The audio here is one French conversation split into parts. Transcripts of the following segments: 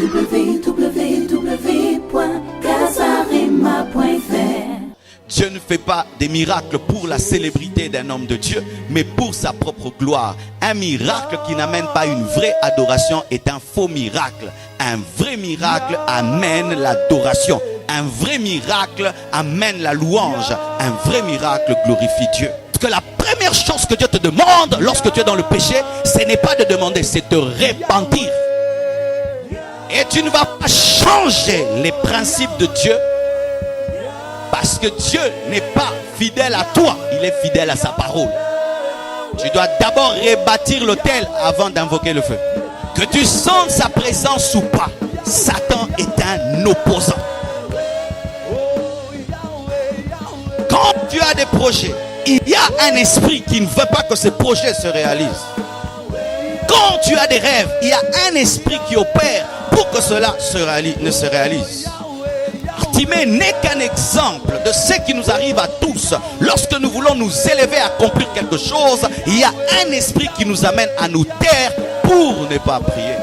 www.casarema.fr. Dieu ne fait pas des miracles pour la célébrité d'un homme de Dieu, mais pour sa propre gloire. Un miracle qui n'amène pas une vraie adoration est un faux miracle. Un vrai miracle amène l'adoration. Un vrai miracle amène la louange. Un vrai miracle glorifie Dieu. Parce que la première chose que Dieu te demande lorsque tu es dans le péché, ce n'est pas de demander, c'est de repentir. Et tu ne vas pas changer les principes de Dieu. Parce que Dieu n'est pas fidèle à toi, il est fidèle à sa parole. Tu dois d'abord rebâtir l'autel avant d'invoquer le feu. Que tu sentes sa présence ou pas, Satan est un opposant. Quand tu as des projets, il y a un esprit qui ne veut pas que ces projets se réalisent. Quand tu as des rêves, il y a un esprit qui opère pour que cela ne se réalise. Bartimée n'est qu'un exemple de ce qui nous arrive à tous. Lorsque nous voulons nous élever à accomplir quelque chose, il y a un esprit qui nous amène à nous taire pour ne pas prier.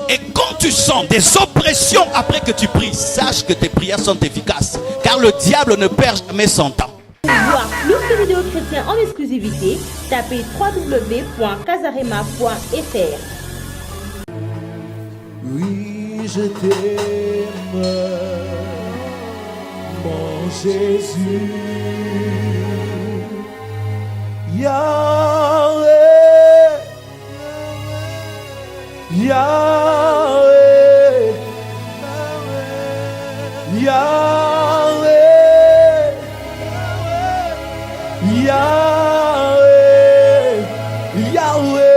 Et quand tu sens des oppressions après que tu pries, sache que tes prières sont efficaces, car le diable ne perd jamais son temps. Pour voir plus de vidéos chrétiennes en exclusivité, tapez www.casarema.fr. Oui, je t'aime, mon Jésus. Yahweh, Yahweh, Yahweh, Yahweh, Yahweh.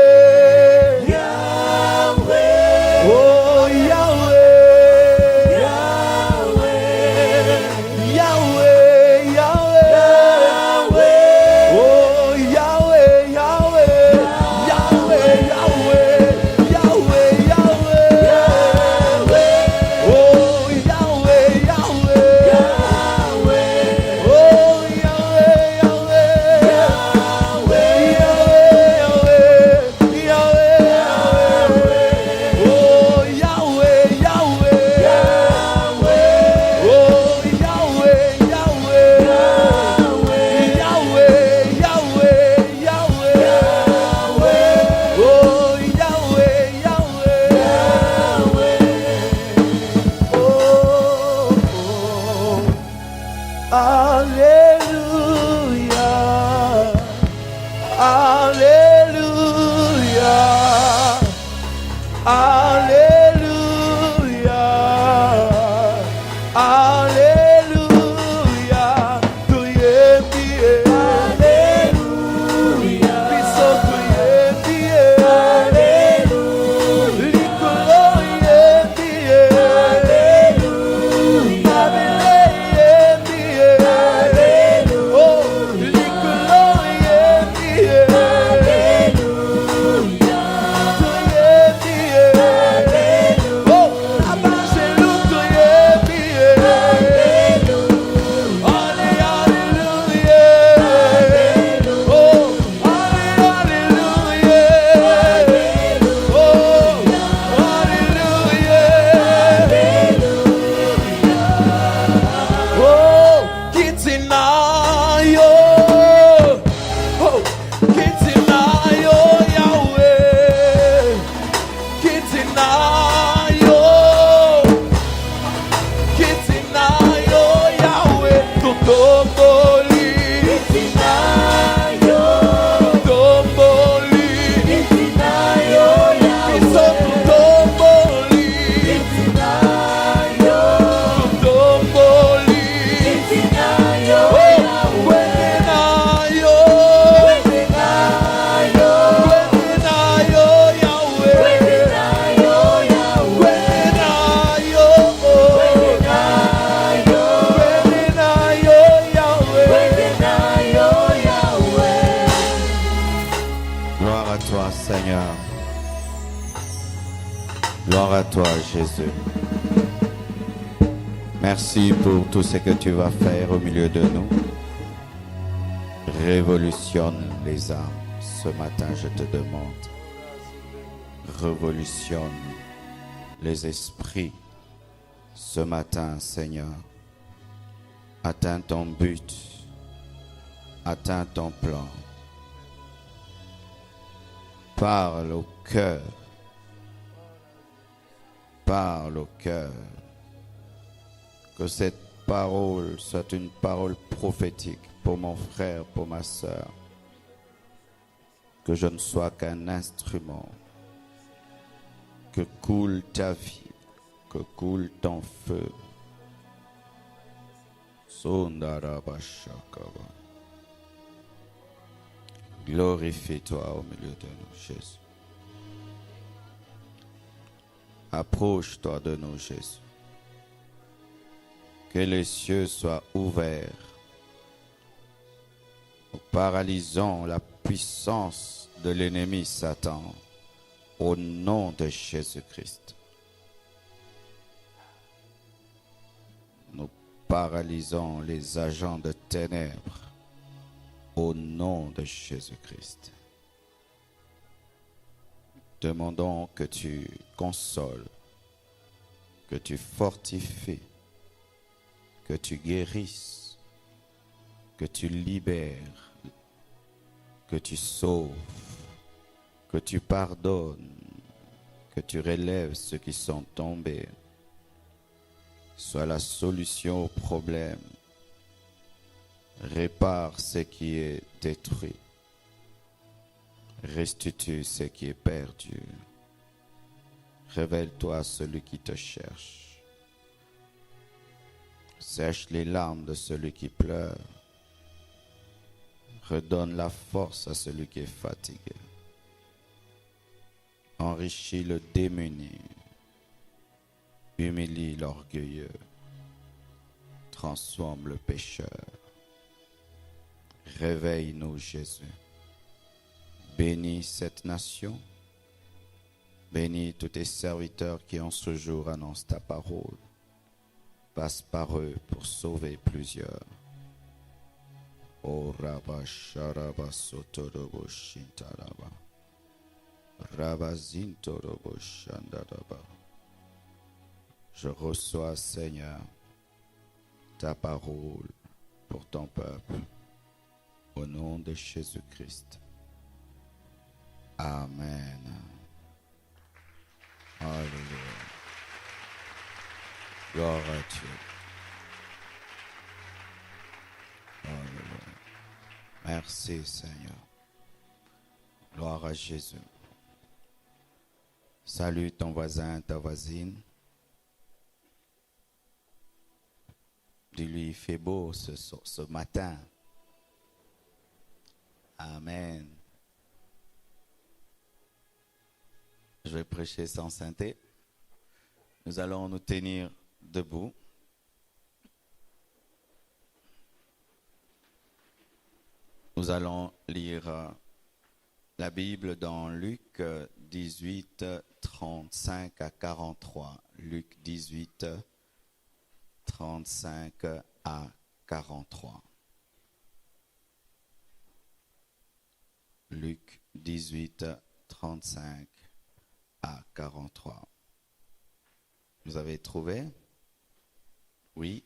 Gloire à toi, Jésus. Merci pour tout ce que tu vas faire au milieu de nous. Révolutionne les âmes. Ce matin, je te demande. Révolutionne les esprits ce matin, Seigneur. Atteins ton but, atteins ton plan. Parle au cœur, parle au cœur. Que cette parole soit une parole prophétique pour mon frère, pour ma sœur. Que je ne sois qu'un instrument. Que coule ta vie, que coule ton feu. Sondarabashakaba. Glorifie-toi au milieu de nous, Jésus. Approche-toi de nous, Jésus. Que les cieux soient ouverts. Nous paralysons la puissance de l'ennemi Satan au nom de Jésus-Christ. Nous paralysons les agents de ténèbres au nom de Jésus-Christ. Demandons que tu consoles, que tu fortifies, que tu guérisses, que tu libères, que tu sauves, que tu pardonnes, que tu relèves ceux qui sont tombés. Sois la solution au problème. Répare ce qui est détruit. Restitue ce qui est perdu. Révèle-toi à celui qui te cherche. Sèche les larmes de celui qui pleure. Redonne la force à celui qui est fatigué. Enrichis le démuni. Humilie l'orgueilleux. Transforme le pécheur. Réveille-nous, Jésus. Bénis cette nation. Bénis tous tes serviteurs qui en ce jour annoncent ta parole. Passe par eux pour sauver plusieurs. O Rabba Sharaba Sotorobo Shintaraba. Rabba Zintorobo Shandaraba. Je reçois, Seigneur, ta parole pour ton peuple. Au nom de Jésus-Christ. Amen. Alléluia. Gloire à Dieu. Alléluia. Merci Seigneur. Gloire à Jésus. Salue ton voisin, ta voisine. Dis-lui, il fait beau ce matin. Amen. Je vais prêcher sans synthé. Nous allons nous tenir debout. Nous allons lire la Bible dans Luc 18, 35 à 43. Luc 18, 35 à 43. Luc 18, 35 à 43. Vous avez trouvé? Oui.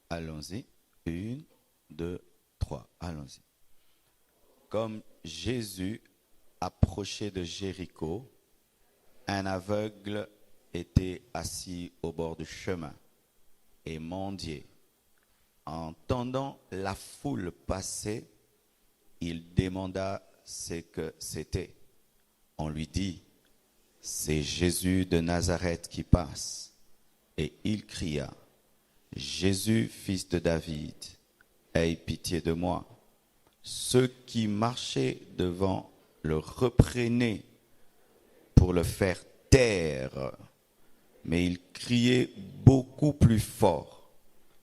Allons-y. 1, 2, 3. Allons-y. Comme Jésus approchait de Jéricho, un aveugle était assis au bord du chemin et mendiait. Entendant la foule passer, il demanda ce que c'était. On lui dit, c'est Jésus de Nazareth qui passe. Et il cria, Jésus, fils de David, aie pitié de moi. Ceux qui marchaient devant le reprenaient pour le faire taire. Mais il criait beaucoup plus fort,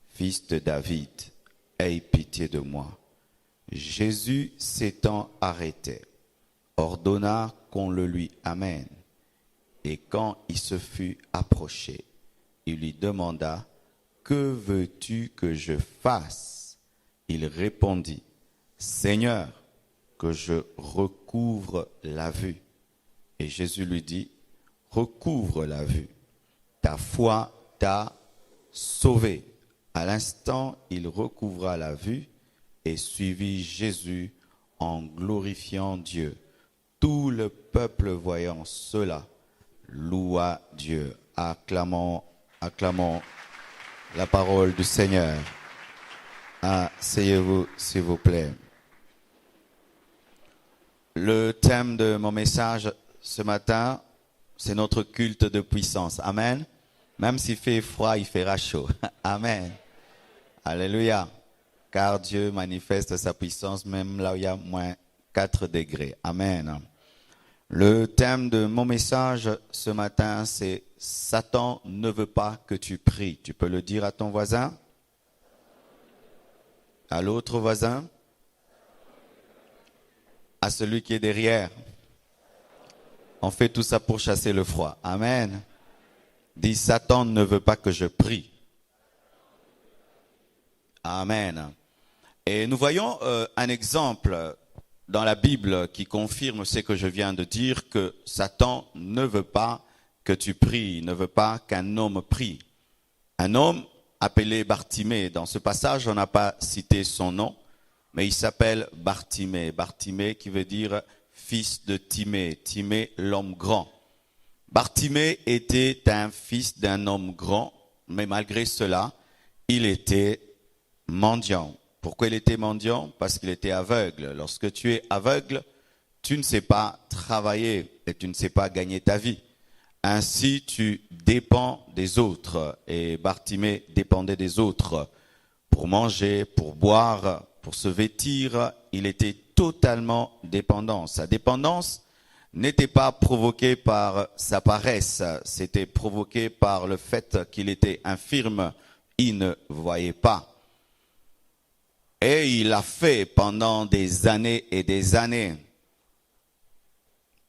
Fils de David, aie pitié de moi. Jésus s'étant arrêté, ordonna qu'on le lui amène. Et quand il se fut approché, il lui demanda, que veux-tu que je fasse? Il répondit, Seigneur, que je recouvre la vue. Et Jésus lui dit, recouvre la vue. Ta foi t'a sauvé. À l'instant, il recouvra la vue et suivit Jésus en glorifiant Dieu. Tout le peuple voyant cela loua Dieu. Acclamons la parole du Seigneur. Asseyez-vous, s'il vous plaît. Le thème de mon message ce matin, c'est notre culte de puissance. Amen. Même s'il fait froid, il fera chaud. Amen. Alléluia. Car Dieu manifeste sa puissance même là où il y a moins 4 degrés. Amen. Le thème de mon message ce matin, c'est « Satan ne veut pas que tu pries ». Tu peux le dire à ton voisin? À l'autre voisin? À celui qui est derrière? On fait tout ça pour chasser le froid. Amen. Dis, Satan ne veut pas que je prie. Amen. Et nous voyons un exemple dans la Bible qui confirme ce que je viens de dire, que Satan ne veut pas que tu pries, ne veut pas qu'un homme prie. Un homme appelé Bartimée, dans ce passage, on n'a pas cité son nom, mais il s'appelle Bartimée. Bartimée qui veut dire fils de Timée, Timée l'homme grand. Bartimée était un fils d'un homme grand, mais malgré cela, il était mendiant. Pourquoi il était mendiant? Parce qu'il était aveugle. Lorsque tu es aveugle, tu ne sais pas travailler et tu ne sais pas gagner ta vie. Ainsi, tu dépends des autres. Et Bartimée dépendait des autres pour manger, pour boire, pour se vêtir. Il était totalement dépendant. Sa dépendance n'était pas provoquée par sa paresse. C'était provoqué par le fait qu'il était infirme. Il ne voyait pas. Et il l'a fait pendant des années et des années.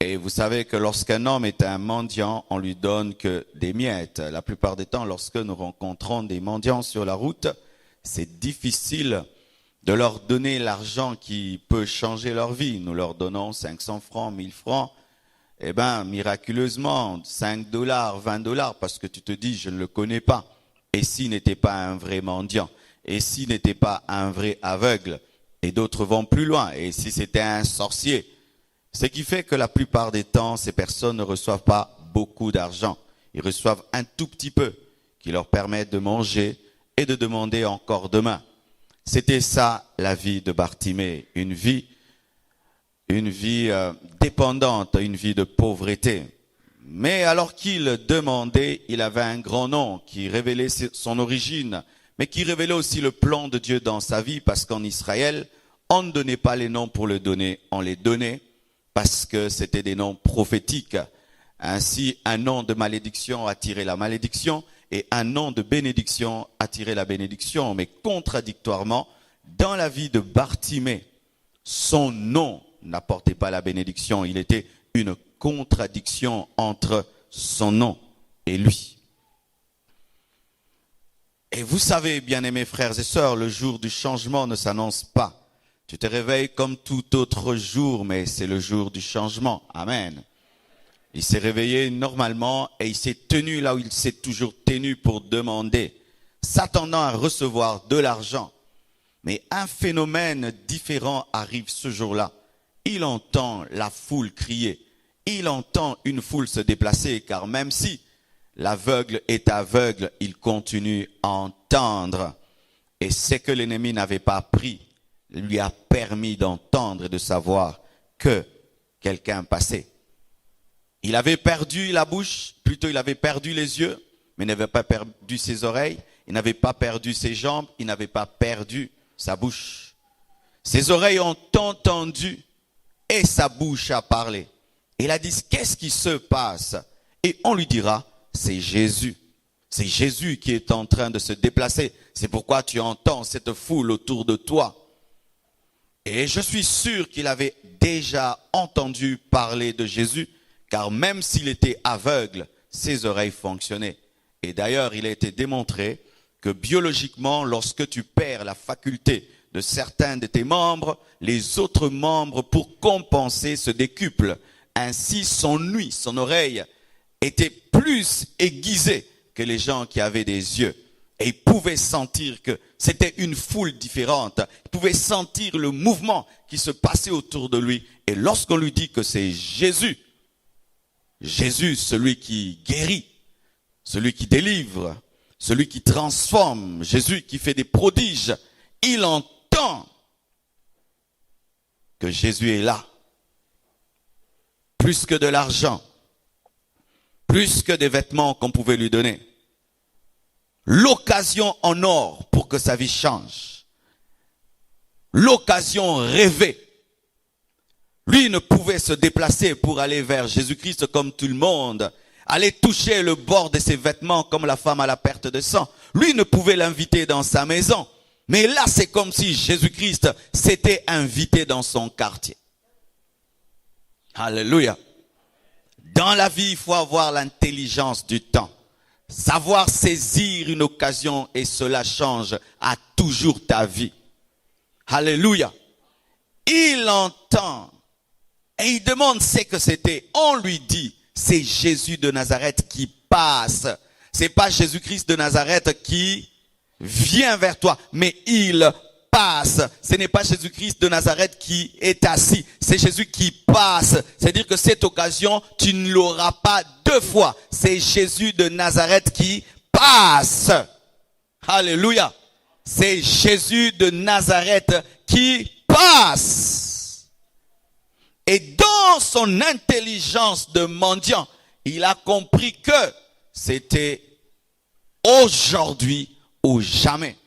Et vous savez que lorsqu'un homme est un mendiant, on lui donne que des miettes. La plupart des temps, lorsque nous rencontrons des mendiants sur la route, c'est difficile de leur donner l'argent qui peut changer leur vie. Nous leur donnons 500 francs, 1000 francs. Eh bien, miraculeusement, 5 $, 20 $, parce que tu te dis, je ne le connais pas. Et s'il n'était pas un vrai mendiant? Et s'il n'était pas un vrai aveugle? Et d'autres vont plus loin. Et si c'était un sorcier? Ce qui fait que la plupart des temps, ces personnes ne reçoivent pas beaucoup d'argent. Ils reçoivent un tout petit peu qui leur permet de manger et de demander encore demain. C'était ça la vie de Bartimée, une vie dépendante, une vie de pauvreté. Mais alors qu'il demandait, il avait un grand nom qui révélait son origine, mais qui révélait aussi le plan de Dieu dans sa vie, parce qu'en Israël, on ne donnait pas les noms pour le donner, on les donnait parce que c'était des noms prophétiques. Ainsi, un nom de malédiction attirait la malédiction et un nom de bénédiction attirait la bénédiction. Mais contradictoirement, dans la vie de Bartimée, son nom n'apportait pas la bénédiction. Il était une contradiction entre son nom et lui. Et vous savez, bien-aimés frères et sœurs, le jour du changement ne s'annonce pas. Tu te réveilles comme tout autre jour, mais c'est le jour du changement. Amen. Il s'est réveillé normalement et il s'est tenu là où il s'est toujours tenu pour demander, s'attendant à recevoir de l'argent. Mais un phénomène différent arrive ce jour-là. Il entend la foule crier. Il entend une foule se déplacer, car même si l'aveugle est aveugle, il continue à entendre. Et ce que l'ennemi n'avait pas pris lui a permis d'entendre et de savoir que quelqu'un passait. Il avait perdu la bouche, plutôt il avait perdu les yeux, mais il n'avait pas perdu ses oreilles, il n'avait pas perdu ses jambes, il n'avait pas perdu sa bouche. Ses oreilles ont entendu et sa bouche a parlé. Il a dit, qu'est-ce qui se passe? Et on lui dira, c'est Jésus. C'est Jésus qui est en train de se déplacer. C'est pourquoi tu entends cette foule autour de toi. Et je suis sûr qu'il avait déjà entendu parler de Jésus, car même s'il était aveugle, ses oreilles fonctionnaient. Et d'ailleurs, il a été démontré que biologiquement, lorsque tu perds la faculté de certains de tes membres, les autres membres, pour compenser, se décuplent. Ainsi, son ouïe, son oreille, était plus aiguisé que les gens qui avaient des yeux. Et il pouvait sentir que c'était une foule différente. Il pouvait sentir le mouvement qui se passait autour de lui. Et lorsqu'on lui dit que c'est Jésus, Jésus, celui qui guérit, celui qui délivre, celui qui transforme, Jésus qui fait des prodiges, il entend que Jésus est là. Plus que de l'argent, plus que des vêtements qu'on pouvait lui donner. L'occasion en or pour que sa vie change. L'occasion rêvée. Lui ne pouvait se déplacer pour aller vers Jésus-Christ comme tout le monde. Aller toucher le bord de ses vêtements comme la femme à la perte de sang. Lui ne pouvait l'inviter dans sa maison. Mais là, c'est comme si Jésus-Christ s'était invité dans son quartier. Alléluia. Dans la vie, il faut avoir l'intelligence du temps. Savoir saisir une occasion et cela change à toujours ta vie. Alléluia. Il entend et il demande ce que c'était. On lui dit, c'est Jésus de Nazareth qui passe. C'est pas Jésus-Christ de Nazareth qui vient vers toi, mais il passe. Ce n'est pas Jésus-Christ de Nazareth qui est assis, c'est Jésus qui passe. C'est-à-dire que cette occasion, tu ne l'auras pas deux fois. C'est Jésus de Nazareth qui passe. Alléluia. C'est Jésus de Nazareth qui passe. Et dans son intelligence de mendiant, il a compris que c'était aujourd'hui ou jamais.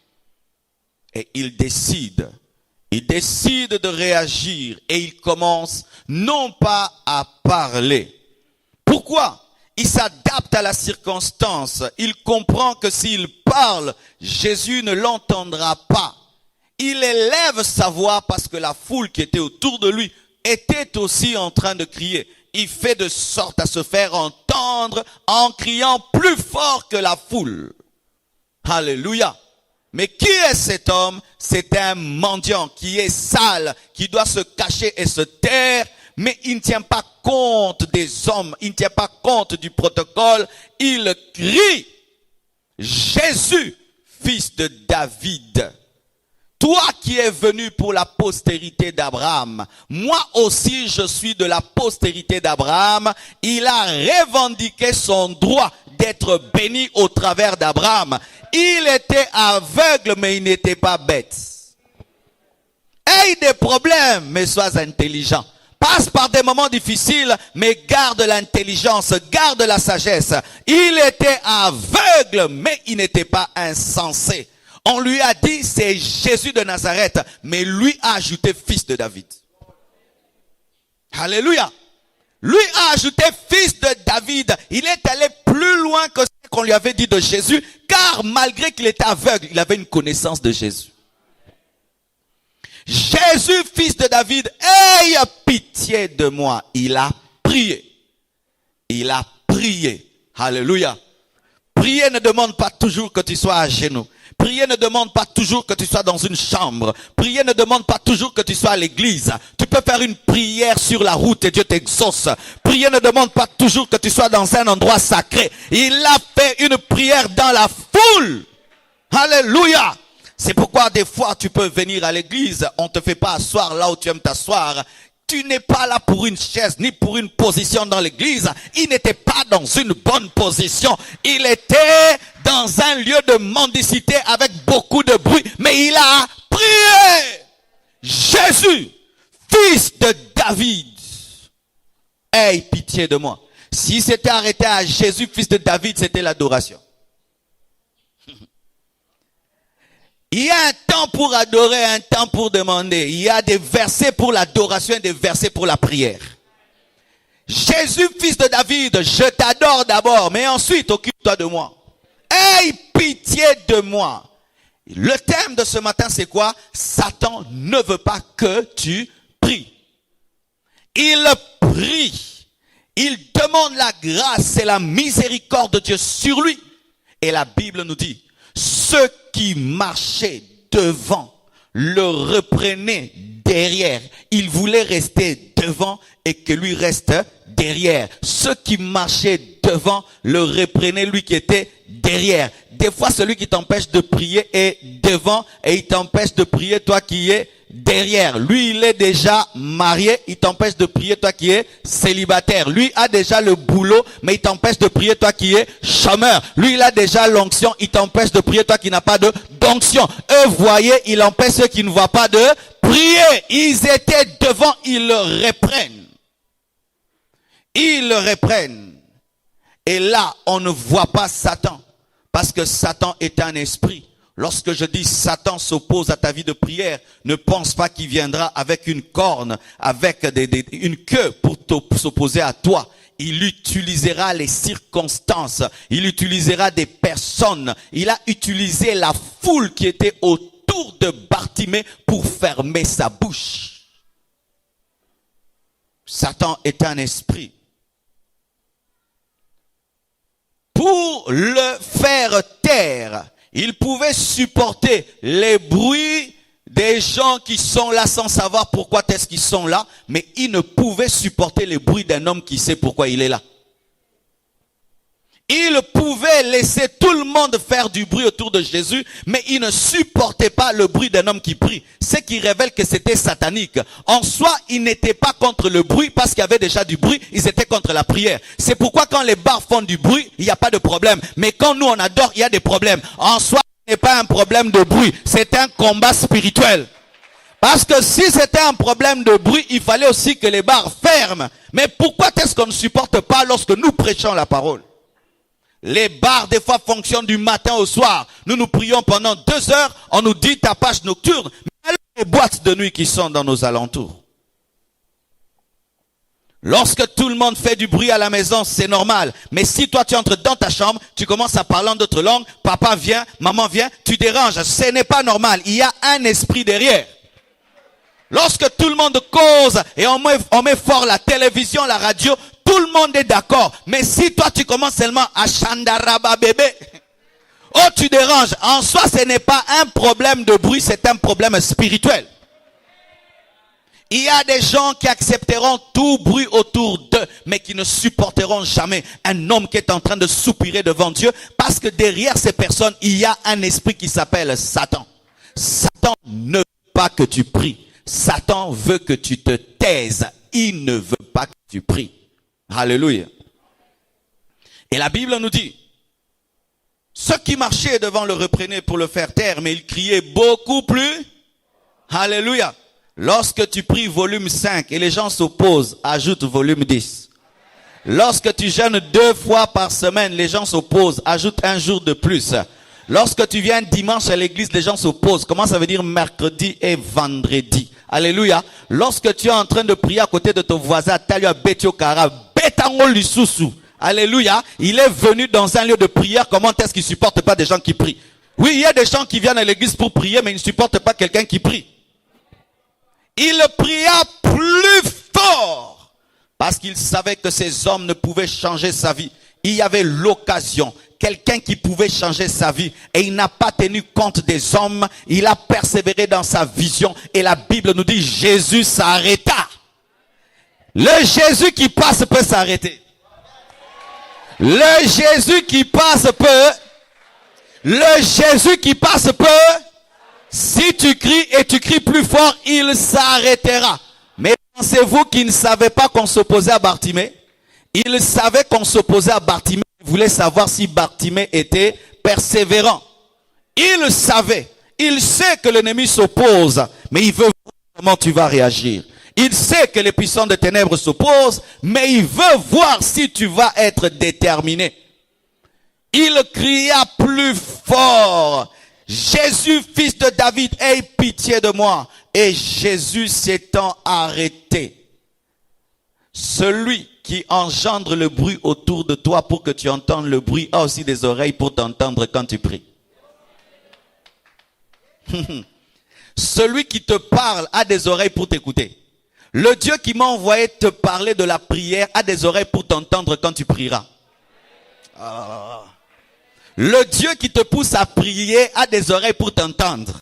Et il décide de réagir et il commence non pas à parler. Pourquoi? Il s'adapte à la circonstance. Il comprend que s'il parle, Jésus ne l'entendra pas. Il élève sa voix parce que la foule qui était autour de lui était aussi en train de crier. Il fait de sorte à se faire entendre en criant plus fort que la foule. Alléluia. Mais qui est cet homme? C'est un mendiant qui est sale, qui doit se cacher et se taire, mais il ne tient pas compte des hommes, il ne tient pas compte du protocole. Il crie, Jésus, fils de David, toi qui es venu pour la postérité d'Abraham, moi aussi je suis de la postérité d'Abraham. Il a revendiqué son droit d'être béni au travers d'Abraham. Il était aveugle, mais il n'était pas bête. Aie des problèmes, mais sois intelligent. Passe par des moments difficiles, mais garde l'intelligence, garde la sagesse. Il était aveugle, mais il n'était pas insensé. On lui a dit, c'est Jésus de Nazareth, mais lui a ajouté fils de David. Alléluia. Lui a ajouté fils de David. Il est allé plus loin que ce qu'on lui avait dit de Jésus, car malgré qu'il était aveugle, il avait une connaissance de Jésus. Jésus, fils de David, aie pitié de moi. Il a prié. Il a prié. Alléluia. Prier ne demande pas toujours que tu sois à genoux. Prier ne demande pas toujours que tu sois dans une chambre. Prier ne demande pas toujours que tu sois à l'église. Tu peux faire une prière sur la route et Dieu t'exauce. Prier ne demande pas toujours que tu sois dans un endroit sacré. Il a fait une prière dans la foule. Alléluia. C'est pourquoi des fois tu peux venir à l'église. On ne te fait pas asseoir là où tu aimes t'asseoir. Tu n'es pas là pour une chaise ni pour une position dans l'église. Il n'était pas dans une bonne position. Il était dans un lieu de mendicité avec beaucoup de bruit. Mais il a prié. Jésus, fils de David, aie pitié de moi. Si c'était arrêté à Jésus, fils de David, c'était l'adoration. Il y a un temps pour adorer, un temps pour demander. Il y a des versets pour l'adoration et des versets pour la prière. Jésus, fils de David, je t'adore d'abord, mais ensuite occupe-toi de moi. Aie pitié de moi. Le thème de ce matin, c'est quoi? Satan ne veut pas que tu pries. Il prie. Il demande la grâce et la miséricorde de Dieu sur lui. Et la Bible nous dit, ceux qui marchaient devant le reprenaient derrière. Il voulait rester devant et que lui reste derrière. Ceux qui marchaient devant le reprenaient lui qui était derrière. Des fois, celui qui t'empêche de prier est devant et il t'empêche de prier toi qui es derrière. Lui, il est déjà marié, il t'empêche de prier toi qui es célibataire. Lui a déjà le boulot, mais il t'empêche de prier toi qui es chômeur. Lui, il a déjà l'onction, il t'empêche de prier toi qui n'as pas de d'onction. Eux, voyez, il empêche ceux qui ne voient pas de prier. Ils étaient devant, ils le reprennent. Ils le reprennent. Et là, on ne voit pas Satan. Parce que Satan est un esprit. Lorsque je dis Satan s'oppose à ta vie de prière, ne pense pas qu'il viendra avec une corne, avec une queue pour s'opposer à toi. Il utilisera les circonstances, il utilisera des personnes. Il a utilisé la foule qui était autour de Bartimée pour fermer sa bouche. Satan est un esprit. Pour le faire taire, il pouvait supporter les bruits des gens qui sont là sans savoir pourquoi est-ce qu'ils sont là, mais il ne pouvait supporter les bruits d'un homme qui sait pourquoi il est là. Il pouvait laisser tout le monde faire du bruit autour de Jésus, mais il ne supportait pas le bruit d'un homme qui prie. Ce qui révèle que c'était satanique. En soi, ils n'étaient pas contre le bruit parce qu'il y avait déjà du bruit, ils étaient contre la prière. C'est pourquoi quand les bars font du bruit, il n'y a pas de problème. Mais quand nous on adore, il y a des problèmes. En soi, ce n'est pas un problème de bruit, c'est un combat spirituel. Parce que si c'était un problème de bruit, il fallait aussi que les bars ferment. Mais pourquoi est-ce qu'on ne supporte pas lorsque nous prêchons la parole? Les bars, des fois, fonctionnent du matin au soir. Nous prions pendant 2 heures. On nous dit tapage nocturne. Mais les boîtes de nuit qui sont dans nos alentours. Lorsque tout le monde fait du bruit à la maison, c'est normal. Mais si toi, tu entres dans ta chambre, tu commences à parler en d'autres langues, papa vient, maman vient, tu déranges. Ce n'est pas normal. Il y a un esprit derrière. Lorsque tout le monde cause et on met fort la télévision, la radio, tout le monde est d'accord. Mais si toi tu commences seulement à chandaraba bébé, oh tu déranges. En soi ce n'est pas un problème de bruit, c'est un problème spirituel. Il y a des gens qui accepteront tout bruit autour d'eux, mais qui ne supporteront jamais un homme qui est en train de soupirer devant Dieu, parce que derrière ces personnes, il y a un esprit qui s'appelle Satan. Satan ne veut pas que tu pries. Satan veut que tu te taises. Il ne veut pas que tu pries. Alléluia. Et la Bible nous dit, ceux qui marchaient devant le reprenaient pour le faire taire, mais ils criaient beaucoup plus. Alléluia. Lorsque tu pries volume 5 et les gens s'opposent, ajoute volume 10. Lorsque tu jeûnes 2 fois par semaine, les gens s'opposent, ajoute un jour de plus. Lorsque tu viens dimanche à l'église, les gens s'opposent. Comment ça veut dire mercredi et vendredi? Alléluia. Lorsque tu es en train de prier à côté de ton voisin, Talua Betio Kara, Betango Lisusu. Alléluia. Il est venu dans un lieu de prière. Comment est-ce qu'il ne supporte pas des gens qui prient? Oui, il y a des gens qui viennent à l'église pour prier, mais ils ne supportent pas quelqu'un qui prie. Il pria plus fort parce qu'il savait que ces hommes ne pouvaient changer sa vie. Il y avait l'occasion. Quelqu'un qui pouvait changer sa vie. Et il n'a pas tenu compte des hommes. Il a persévéré dans sa vision. Et la Bible nous dit, Jésus s'arrêta. Le Jésus qui passe peut s'arrêter. Le Jésus qui passe peut. Le Jésus qui passe peut. Si tu cries et tu cries plus fort, il s'arrêtera. Mais pensez-vous qu'il ne savait pas qu'on s'opposait à Bartimée? Il savait qu'on s'opposait à Bartimée. Il voulait savoir si Bartimée était persévérant. Il savait. Il sait que l'ennemi s'oppose. Mais il veut voir comment tu vas réagir. Il sait que les puissants de ténèbres s'opposent. Mais il veut voir si tu vas être déterminé. Il cria plus fort. Jésus, fils de David, aie pitié de moi. Et Jésus s'étant arrêté. Celui qui engendre le bruit autour de toi pour que tu entendes le bruit a aussi des oreilles pour t'entendre quand tu pries. Celui qui te parle a des oreilles pour t'écouter. Le Dieu qui m'a envoyé te parler de la prière a des oreilles pour t'entendre quand tu prieras. Le Dieu qui te pousse à prier a des oreilles pour t'entendre.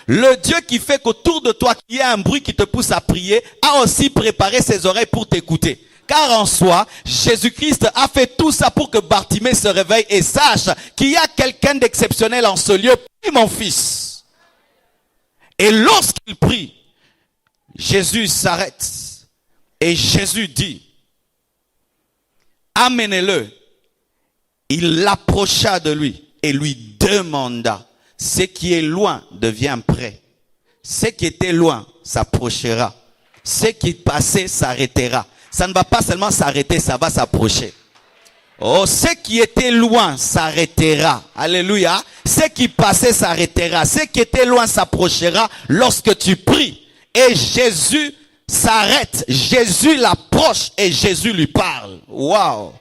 Le Dieu qui fait qu'autour de toi, qu'il y ait un bruit qui te pousse à prier, a aussi préparé ses oreilles pour t'écouter. Car en soi, Jésus-Christ a fait tout ça pour que Bartimée se réveille et sache qu'il y a quelqu'un d'exceptionnel en ce lieu. Prie mon fils. Et lorsqu'il prie, Jésus s'arrête. Et Jésus dit, amenez-le. Il l'approcha de lui et lui demanda, ce qui est loin devient près. Ce qui était loin s'approchera. Ce qui passait s'arrêtera. Ça ne va pas seulement s'arrêter, ça va s'approcher. Oh, ce qui était loin s'arrêtera. Alléluia. Ce qui passait s'arrêtera. Ce qui était loin s'approchera lorsque tu pries. Et Jésus s'arrête. Jésus l'approche et Jésus lui parle. Waouh.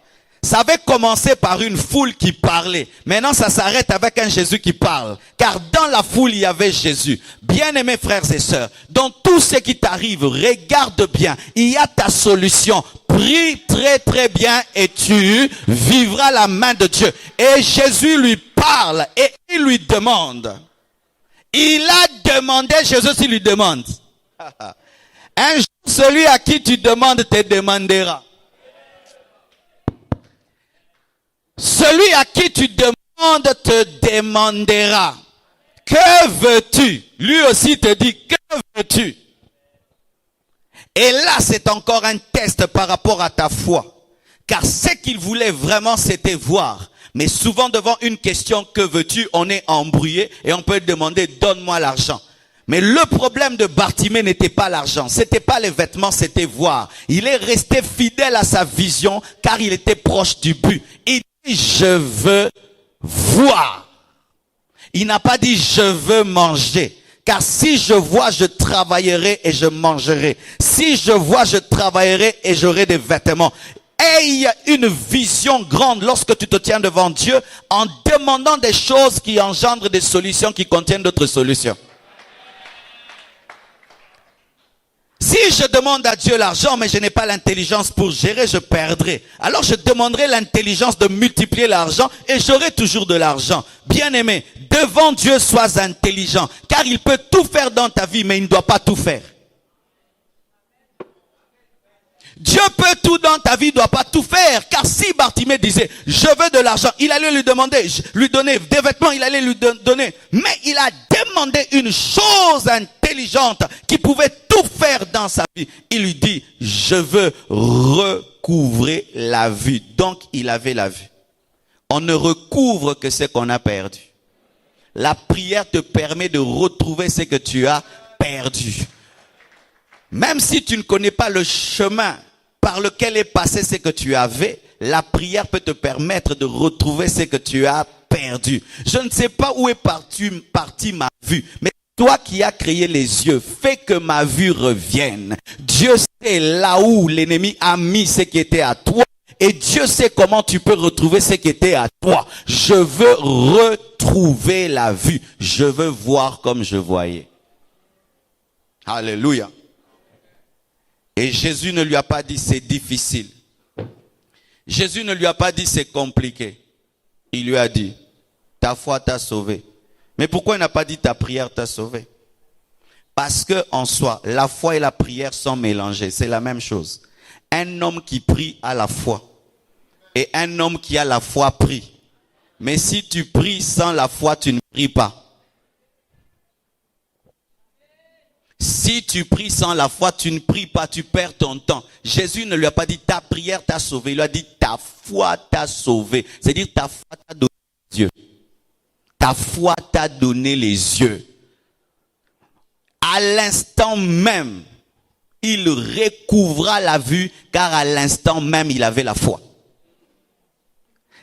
Ça avait commencé par une foule qui parlait. Maintenant, ça s'arrête avec un Jésus qui parle. Car dans la foule, il y avait Jésus. Bien-aimés frères et sœurs, dans tout ce qui t'arrive, regarde bien. Il y a ta solution. Prie très très bien et tu vivras la main de Dieu. Et Jésus lui parle et il lui demande. Il a demandé, Jésus lui demande. Un jour, celui à qui tu demandes te demandera. Celui à qui tu demandes te demandera. Que veux-tu? Lui aussi te dit, que veux-tu? Et là, c'est encore un test par rapport à ta foi. Car ce qu'il voulait vraiment, c'était voir. Mais souvent, devant une question, que veux-tu? On est embrouillé et on peut demander, donne-moi l'argent. Mais le problème de Bartimée n'était pas l'argent, c'était pas les vêtements, c'était voir. Il est resté fidèle à sa vision car il était proche du but. Il dit, je veux voir. Il n'a pas dit, je veux manger. Car si je vois, je travaillerai et je mangerai. Si je vois, je travaillerai et j'aurai des vêtements. Aie une vision grande lorsque tu te tiens devant Dieu en demandant des choses qui engendrent des solutions qui contiennent d'autres solutions. Si je demande à Dieu l'argent, mais je n'ai pas l'intelligence pour gérer, je perdrai. Alors je demanderai l'intelligence de multiplier l'argent et j'aurai toujours de l'argent. Bien-aimé, devant Dieu, sois intelligent. Car il peut tout faire dans ta vie, mais il ne doit pas tout faire. Dieu peut tout dans ta vie, il ne doit pas tout faire. Car si Bartimée disait, je veux de l'argent, il allait lui demander, lui donner des vêtements, il allait lui donner. Mais il a demandé une chose intelligente qui pouvait tout faire dans sa vie. Il lui dit, je veux recouvrer la vue. Donc il avait la vue. On ne recouvre que ce qu'on a perdu. La prière te permet de retrouver ce que tu as perdu. Même si tu ne connais pas le chemin par lequel est passé ce que tu avais, la prière peut te permettre de retrouver ce que tu as perdu. Je ne sais pas où est partie ma vue, mais toi qui as créé les yeux, fais que ma vue revienne. Dieu sait là où l'ennemi a mis ce qui était à toi et Dieu sait comment tu peux retrouver ce qui était à toi. Je veux retrouver la vue. Je veux voir comme je voyais. Alléluia. Et Jésus ne lui a pas dit c'est difficile. Jésus ne lui a pas dit c'est compliqué. Il lui a dit ta foi t'a sauvé. Mais pourquoi il n'a pas dit ta prière t'a sauvé? Parce que en soi, la foi et la prière sont mélangées. C'est la même chose. Un homme qui prie a la foi. Et un homme qui a la foi prie. Mais si tu pries sans la foi, tu ne pries pas. Si tu pries sans la foi, tu ne pries pas, tu perds ton temps. Jésus ne lui a pas dit ta prière t'a sauvé. Il lui a dit ta foi t'a sauvé. C'est-à-dire ta foi t'a donné les yeux. Ta foi t'a donné les yeux. À l'instant même, il recouvra la vue car à l'instant même, il avait la foi.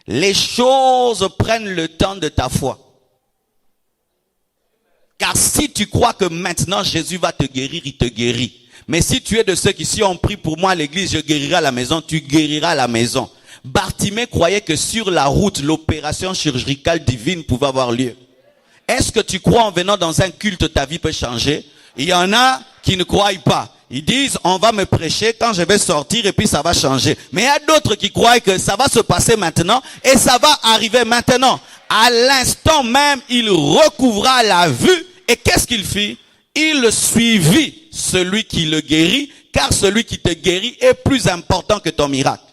Les choses prennent le temps de ta foi. Car si tu crois que maintenant Jésus va te guérir, il te guérit. Mais si tu es de ceux qui, si on prie pour moi à l'église, je guérirai à la maison, tu guériras à la maison. Bartimée croyait que sur la route, l'opération chirurgicale divine pouvait avoir lieu. Est-ce que tu crois en venant dans un culte, ta vie peut changer? Il y en a qui ne croient pas. Ils disent, on va me prêcher quand je vais sortir et puis ça va changer. Mais il y a d'autres qui croient que ça va se passer maintenant et ça va arriver maintenant. À l'instant même, il recouvra la vue. Et qu'est-ce qu'il fit? Il suivit celui qui le guérit, car celui qui te guérit est plus important que ton miracle.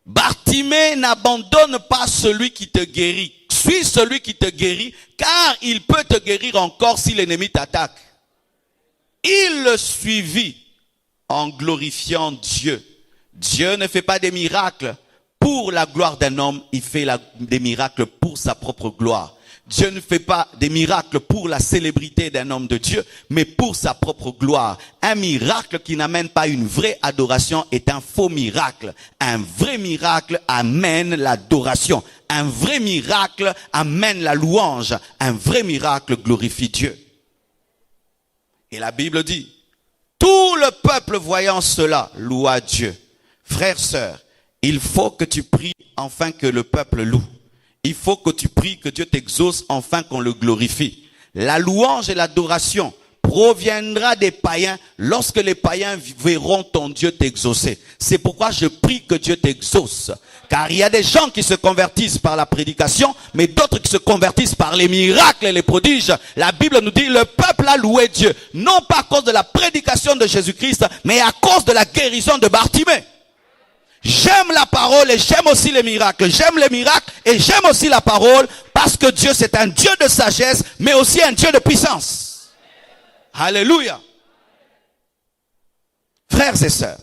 Bartimée n'abandonne pas celui qui te guérit. Suis celui qui te guérit, car il peut te guérir encore si l'ennemi t'attaque. Il le suivit en glorifiant Dieu. Dieu ne fait pas des miracles pour la gloire d'un homme, il fait des miracles pour sa propre gloire. Dieu ne fait pas des miracles pour la célébrité d'un homme de Dieu, mais pour sa propre gloire. Un miracle qui n'amène pas une vraie adoration est un faux miracle. Un vrai miracle amène l'adoration. Un vrai miracle amène la louange. Un vrai miracle glorifie Dieu. Et la Bible dit, tout le peuple voyant cela loua Dieu. Frères, sœurs, il faut que tu pries afin que le peuple loue. Il faut que tu pries que Dieu t'exauce afin qu'on le glorifie. La louange et l'adoration proviendra des païens lorsque les païens verront ton Dieu t'exaucer. C'est pourquoi je prie que Dieu t'exauce. Car il y a des gens qui se convertissent par la prédication, mais d'autres qui se convertissent par les miracles et les prodiges. La Bible nous dit, le peuple a loué Dieu, non pas à cause de la prédication de Jésus-Christ, mais à cause de la guérison de Bartimée. J'aime la parole et j'aime aussi les miracles. J'aime les miracles et j'aime aussi la parole parce que Dieu c'est un Dieu de sagesse mais aussi un Dieu de puissance. Alléluia. Frères et sœurs,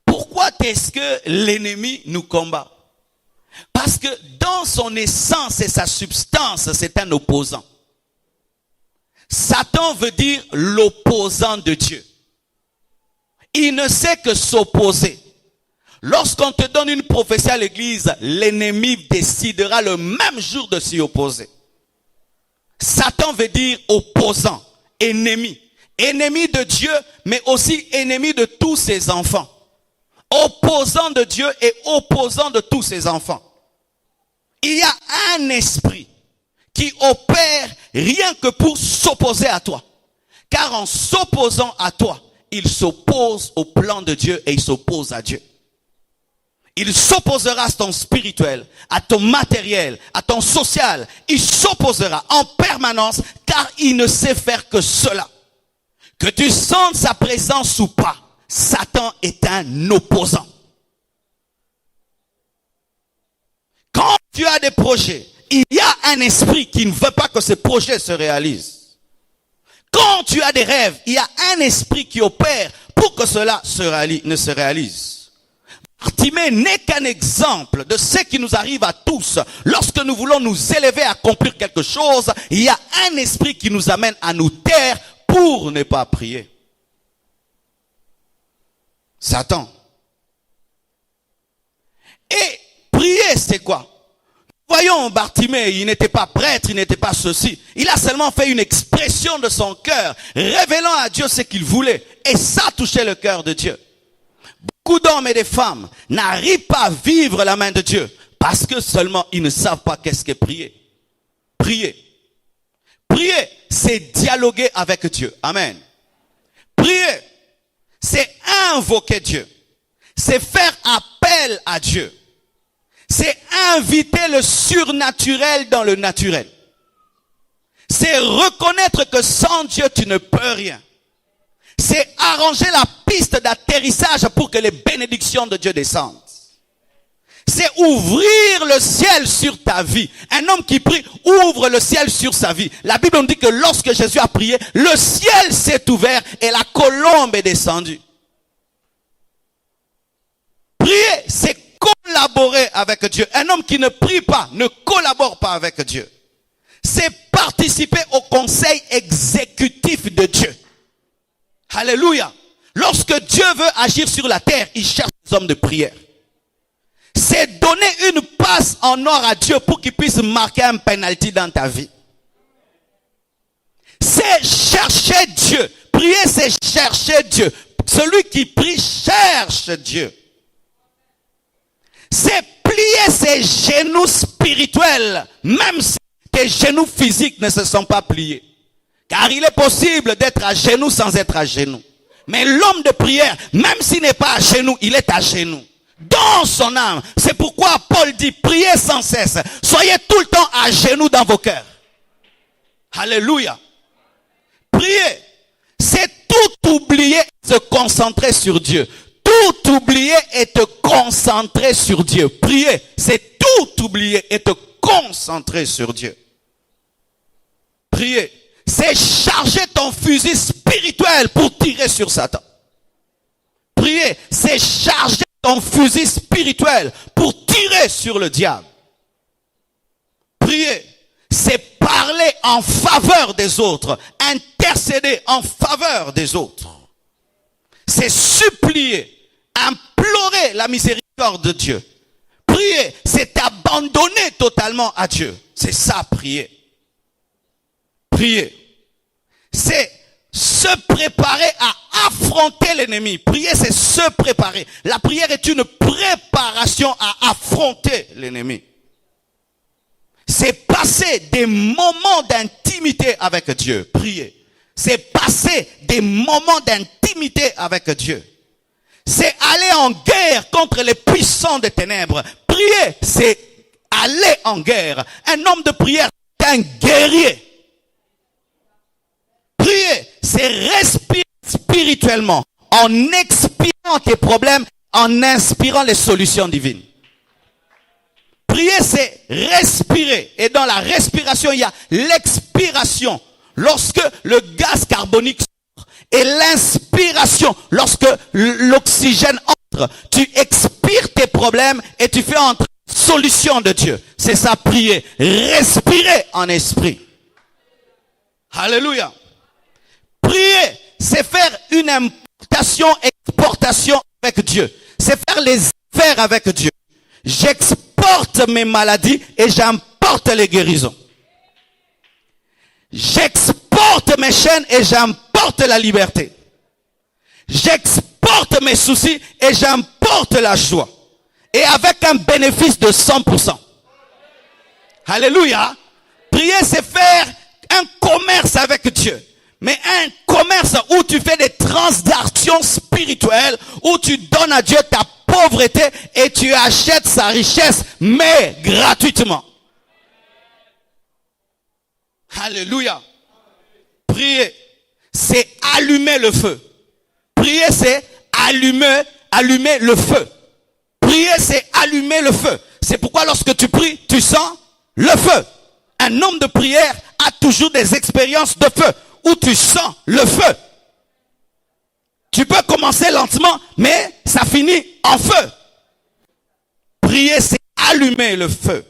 pourquoi est-ce que l'ennemi nous combat? Parce que dans son essence et sa substance, c'est un opposant. Satan veut dire l'opposant de Dieu. Il ne sait que s'opposer. Lorsqu'on te donne une prophétie à l'église, l'ennemi décidera le même jour de s'y opposer. Satan veut dire opposant, ennemi. Ennemi de Dieu, mais aussi ennemi de tous ses enfants. Opposant de Dieu et opposant de tous ses enfants. Il y a un esprit qui opère rien que pour s'opposer à toi. Car en s'opposant à toi, il s'oppose au plan de Dieu et il s'oppose à Dieu. Il s'opposera à ton spirituel, à ton matériel, à ton social. Il s'opposera en permanence car il ne sait faire que cela. Que tu sentes sa présence ou pas, Satan est un opposant. Quand tu as des projets, il y a un esprit qui ne veut pas que ces projets se réalisent. Quand tu as des rêves, il y a un esprit qui opère pour que cela ne se réalise. Bartimée n'est qu'un exemple de ce qui nous arrive à tous. Lorsque nous voulons nous élever à accomplir quelque chose, il y a un esprit qui nous amène à nous taire pour ne pas prier. Satan. Et prier, c'est quoi? Voyons Bartimée, il n'était pas prêtre, il n'était pas ceci. Il a seulement fait une expression de son cœur, révélant à Dieu ce qu'il voulait. Et ça touchait le cœur de Dieu. Beaucoup d'hommes et de femmes n'arrivent pas à vivre la main de Dieu parce que seulement ils ne savent pas qu'est-ce qu'est prier. Prier. Prier, c'est dialoguer avec Dieu. Amen. Prier, c'est invoquer Dieu. C'est faire appel à Dieu. C'est inviter le surnaturel dans le naturel. C'est reconnaître que sans Dieu, tu ne peux rien. C'est arranger la piste d'atterrissage pour que les bénédictions de Dieu descendent. C'est ouvrir le ciel sur ta vie. Un homme qui prie ouvre le ciel sur sa vie. La Bible nous dit que lorsque Jésus a prié, le ciel s'est ouvert et la colombe est descendue. Prier, c'est collaborer avec Dieu. Un homme qui ne prie pas, ne collabore pas avec Dieu. C'est participer au conseil exécutif de Dieu. Alléluia. Lorsque Dieu veut agir sur la terre, il cherche des hommes de prière. C'est donner une passe en or à Dieu pour qu'il puisse marquer un penalty dans ta vie. C'est chercher Dieu. Prier, c'est chercher Dieu. Celui qui prie cherche Dieu. C'est plier ses genoux spirituels, même si tes genoux physiques ne se sont pas pliés. Car il est possible d'être à genoux sans être à genoux. Mais l'homme de prière, même s'il n'est pas à genoux, il est à genoux. Dans son âme. C'est pourquoi Paul dit, priez sans cesse. Soyez tout le temps à genoux dans vos cœurs. Alléluia. Prier, c'est tout oublier et se concentrer sur Dieu. Tout oublier et te concentrer sur Dieu. Prier, c'est tout oublier et te concentrer sur Dieu. Prier, c'est charger ton fusil spirituel pour tirer sur Satan. Prier, c'est charger ton fusil spirituel pour tirer sur le diable. Prier, c'est parler en faveur des autres, intercéder en faveur des autres. C'est supplier, implorer la miséricorde de Dieu. Prier, c'est t'abandonner totalement à Dieu. C'est ça, prier. Prier, c'est se préparer à affronter l'ennemi. Prier, c'est se préparer. La prière est une préparation à affronter l'ennemi. C'est passer des moments d'intimité avec Dieu. Prier, c'est passer des moments d'intimité avec Dieu. C'est aller en guerre contre les puissants des ténèbres. Prier, c'est aller en guerre. Un homme de prière est un guerrier. Prier, c'est respirer spirituellement en expirant tes problèmes, en inspirant les solutions divines. Prier, c'est respirer. Et dans la respiration, il y a l'expiration. Lorsque le gaz carbonique sort. Et l'inspiration, lorsque l'oxygène entre. Tu expires tes problèmes et tu fais entrer la solution de Dieu. C'est ça, prier. Respirer en esprit. Alléluia. Prier, c'est faire une importation, exportation avec Dieu. C'est faire les affaires avec Dieu. J'exporte mes maladies et j'importe les guérisons. J'exporte mes chaînes et j'importe la liberté. J'exporte mes soucis et j'importe la joie. Et avec un bénéfice de 100%. Alléluia. Prier, c'est faire un commerce avec Dieu. Mais un commerce où tu fais des transactions spirituelles, où tu donnes à Dieu ta pauvreté et tu achètes sa richesse, mais gratuitement. Alléluia. Prier, c'est allumer le feu. Prier, c'est allumer le feu. Prier, c'est allumer le feu. C'est pourquoi lorsque tu pries, tu sens le feu. Un homme de prière a toujours des expériences de feu, où tu sens le feu. Tu peux commencer lentement, mais ça finit en feu. Prier, c'est allumer le feu.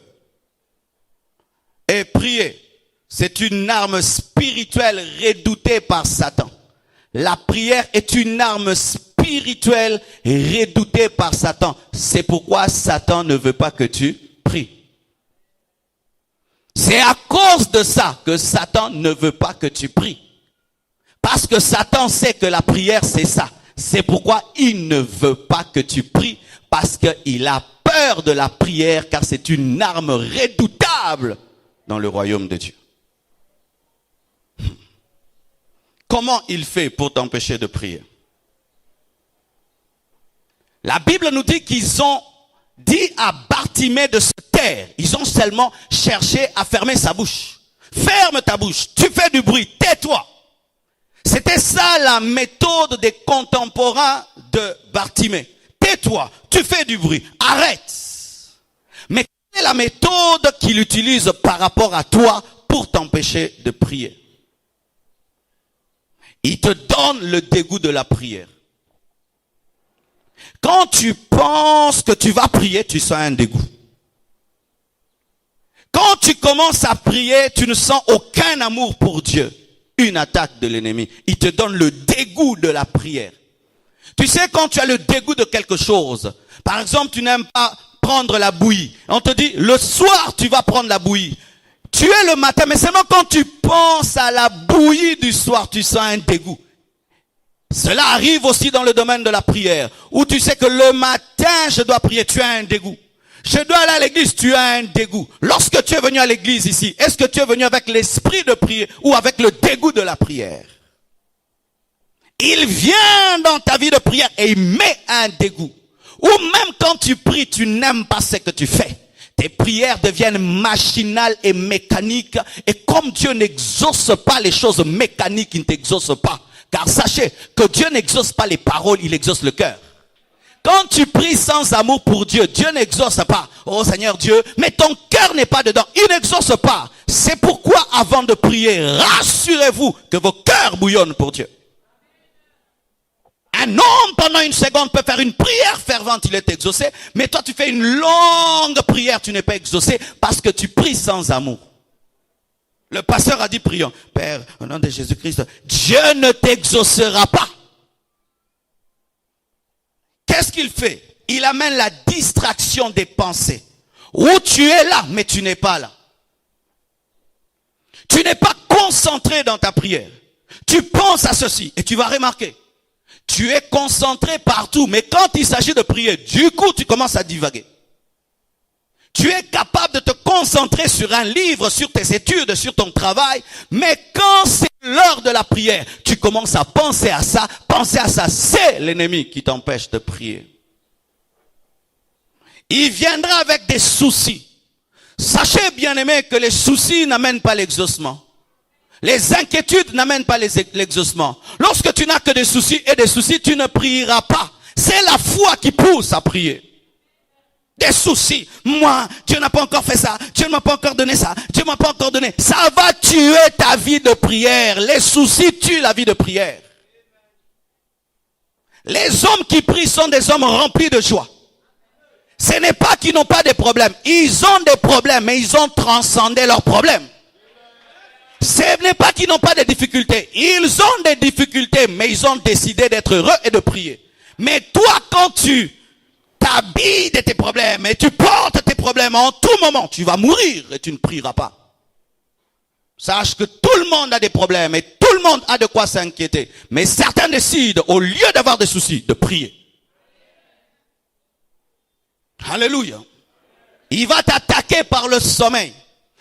Et prier, c'est une arme spirituelle redoutée par Satan. La prière est une arme spirituelle redoutée par Satan. C'est pourquoi Satan ne veut pas que tu pries. C'est à cause de ça que Satan ne veut pas que tu pries. Parce que Satan sait que la prière, c'est ça. C'est pourquoi il ne veut pas que tu pries. Parce qu'il a peur de la prière, car c'est une arme redoutable dans le royaume de Dieu. Comment il fait pour t'empêcher de prier? La Bible nous dit qu'ils ont dit à Bartimée de se taire. Ils ont seulement cherché à fermer sa bouche. Ferme ta bouche, tu fais du bruit, tais-toi. C'était ça la méthode des contemporains de Bartimée. Tais-toi, tu fais du bruit, arrête. Mais quelle est la méthode qu'il utilise par rapport à toi pour t'empêcher de prier? Il te donne le dégoût de la prière. Quand tu penses que tu vas prier, tu sens un dégoût. Quand tu commences à prier, tu ne sens aucun amour pour Dieu. Une attaque de l'ennemi. Il te donne le dégoût de la prière. Tu sais, quand tu as le dégoût de quelque chose, par exemple, tu n'aimes pas prendre la bouillie. On te dit, le soir, tu vas prendre la bouillie. Tu es le matin, mais seulement quand tu penses à la bouillie du soir, tu sens un dégoût. Cela arrive aussi dans le domaine de la prière, où tu sais que le matin, je dois prier, tu as un dégoût. Je dois aller à l'église, tu as un dégoût. Lorsque tu es venu à l'église ici, est-ce que tu es venu avec l'esprit de prier ou avec le dégoût de la prière? Il vient dans ta vie de prière et il met un dégoût. Ou même quand tu pries, tu n'aimes pas ce que tu fais. Tes prières deviennent machinales et mécaniques. Et comme Dieu n'exauce pas les choses mécaniques, il ne t'exauce pas. Car sachez que Dieu n'exauce pas les paroles, il exauce le cœur. Quand tu pries sans amour pour Dieu, Dieu n'exauce pas. Oh Seigneur Dieu, mais ton cœur n'est pas dedans. Il n'exauce pas. C'est pourquoi avant de prier, rassurez-vous que vos cœurs bouillonnent pour Dieu. Un homme pendant une seconde peut faire une prière fervente, il est exaucé. Mais toi tu fais une longue prière, tu n'es pas exaucé parce que tu pries sans amour. Le pasteur a dit prions. Père, au nom de Jésus-Christ, Dieu ne t'exaucera pas. Qu'est-ce qu'il fait? Il amène la distraction des pensées. Où tu es là, mais tu n'es pas là. Tu n'es pas concentré dans ta prière. Tu penses à ceci et tu vas remarquer. Tu es concentré partout, mais quand il s'agit de prier, du coup tu commences à divaguer. Tu es capable de te concentrer sur un livre, sur tes études, sur ton travail, mais quand c'est l'heure de la prière, tu commences à penser à ça. Penser à ça, c'est l'ennemi qui t'empêche de prier. Il viendra avec des soucis. Sachez, bien-aimés, que les soucis n'amènent pas l'exaucement. Les inquiétudes n'amènent pas l'exaucement. Lorsque tu n'as que des soucis et des soucis, tu ne prieras pas. C'est la foi qui pousse à prier. Des soucis. Moi, Dieu n'a pas encore fait ça. Dieu ne m'a pas encore donné ça. Dieu ne m'a pas encore donné. Ça va tuer ta vie de prière. Les soucis tuent la vie de prière. Les hommes qui prient sont des hommes remplis de joie. Ce n'est pas qu'ils n'ont pas de problèmes. Ils ont des problèmes, mais ils ont transcendé leurs problèmes. Ce n'est pas qu'ils n'ont pas de difficultés. Ils ont des difficultés, mais ils ont décidé d'être heureux et de prier. Mais toi, quand tu t'habilles de tes problèmes et tu portes tes problèmes en tout moment, tu vas mourir et tu ne prieras pas. Sache que tout le monde a des problèmes et tout le monde a de quoi s'inquiéter. Mais certains décident, au lieu d'avoir des soucis, de prier. Alléluia. Il va t'attaquer par le sommeil.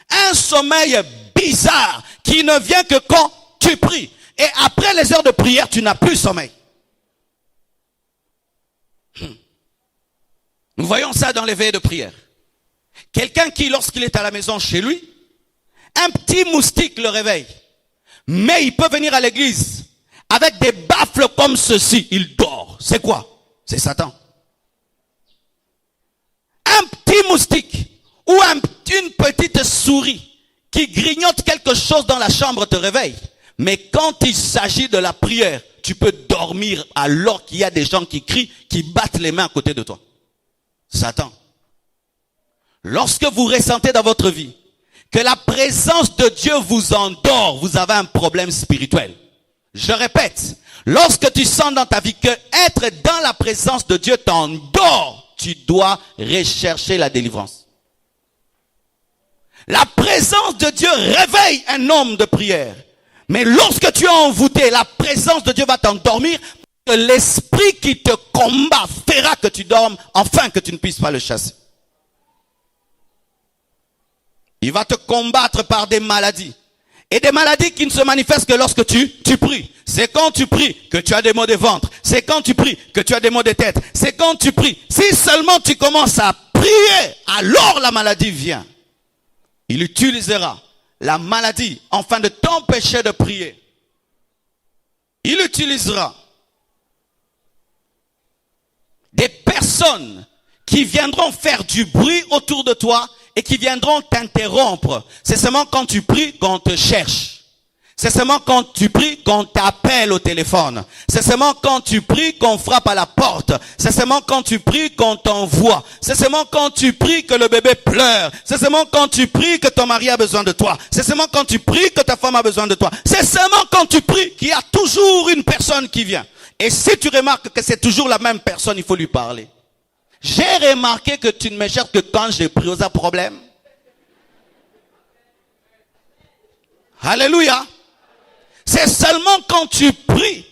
Un sommeil bizarre qui ne vient que quand tu pries. Et après les heures de prière, tu n'as plus sommeil. Nous voyons ça dans les veillées de prière. Quelqu'un qui, lorsqu'il est à la maison chez lui, un petit moustique le réveille. Mais il peut venir à l'église avec des baffles comme ceci. Il dort. C'est quoi? C'est Satan. Un petit moustique ou une petite souris qui grignote quelque chose dans la chambre te réveille. Mais quand il s'agit de la prière, tu peux dormir alors qu'il y a des gens qui crient, qui battent les mains à côté de toi. Satan. Lorsque vous ressentez dans votre vie que la présence de Dieu vous endort, vous avez un problème spirituel. Je répète, lorsque tu sens dans ta vie que être dans la présence de Dieu t'endort, tu dois rechercher la délivrance. La présence de Dieu réveille un homme de prière. Mais lorsque tu es envoûté, la présence de Dieu va t'endormir. Que l'esprit qui te combat fera que tu dormes, afin que tu ne puisses pas le chasser. Il va te combattre par des maladies. Et des maladies qui ne se manifestent que lorsque tu pries. C'est quand tu pries que tu as des maux de ventre. C'est quand tu pries que tu as des maux de tête. C'est quand tu pries. Si seulement tu commences à prier, alors la maladie vient. Il utilisera la maladie afin de t'empêcher de prier. Il utilisera des personnes qui viendront faire du bruit autour de toi et qui viendront t'interrompre. C'est seulement quand tu pries qu'on te cherche. C'est seulement quand tu pries qu'on t'appelle au téléphone. C'est seulement quand tu pries qu'on frappe à la porte. C'est seulement quand tu pries qu'on t'envoie. C'est seulement quand tu pries que le bébé pleure. C'est seulement quand tu pries que ton mari a besoin de toi. C'est seulement quand tu pries que ta femme a besoin de toi. C'est seulement quand tu pries qu'il y a toujours une personne qui vient. Et si tu remarques que c'est toujours la même personne, il faut lui parler. J'ai remarqué que tu ne me cherches que quand j'ai pris aux problèmes. Alléluia. C'est seulement quand tu pries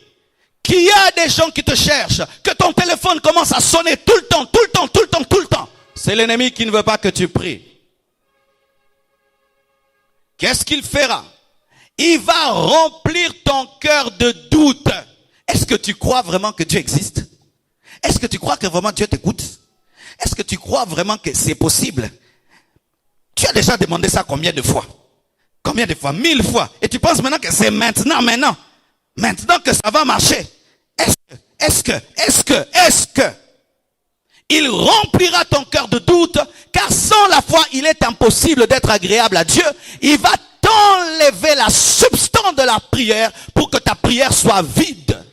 qu'il y a des gens qui te cherchent, que ton téléphone commence à sonner tout le temps, tout le temps, tout le temps, tout le temps. C'est l'ennemi qui ne veut pas que tu pries. Qu'est-ce qu'il fera? Il va remplir ton cœur de doute. Est-ce que tu crois vraiment que Dieu existe? Est-ce que tu crois que vraiment Dieu t'écoute? Est-ce que tu crois vraiment que c'est possible? Tu as déjà demandé ça combien de fois? Combien de fois? 1000 fois. Et tu penses maintenant que c'est maintenant. maintenant que ça va marcher, est-ce que il remplira ton cœur de doute, car sans la foi, il est impossible d'être agréable à Dieu. Il va t'enlever la substance de la prière pour que ta prière soit vide.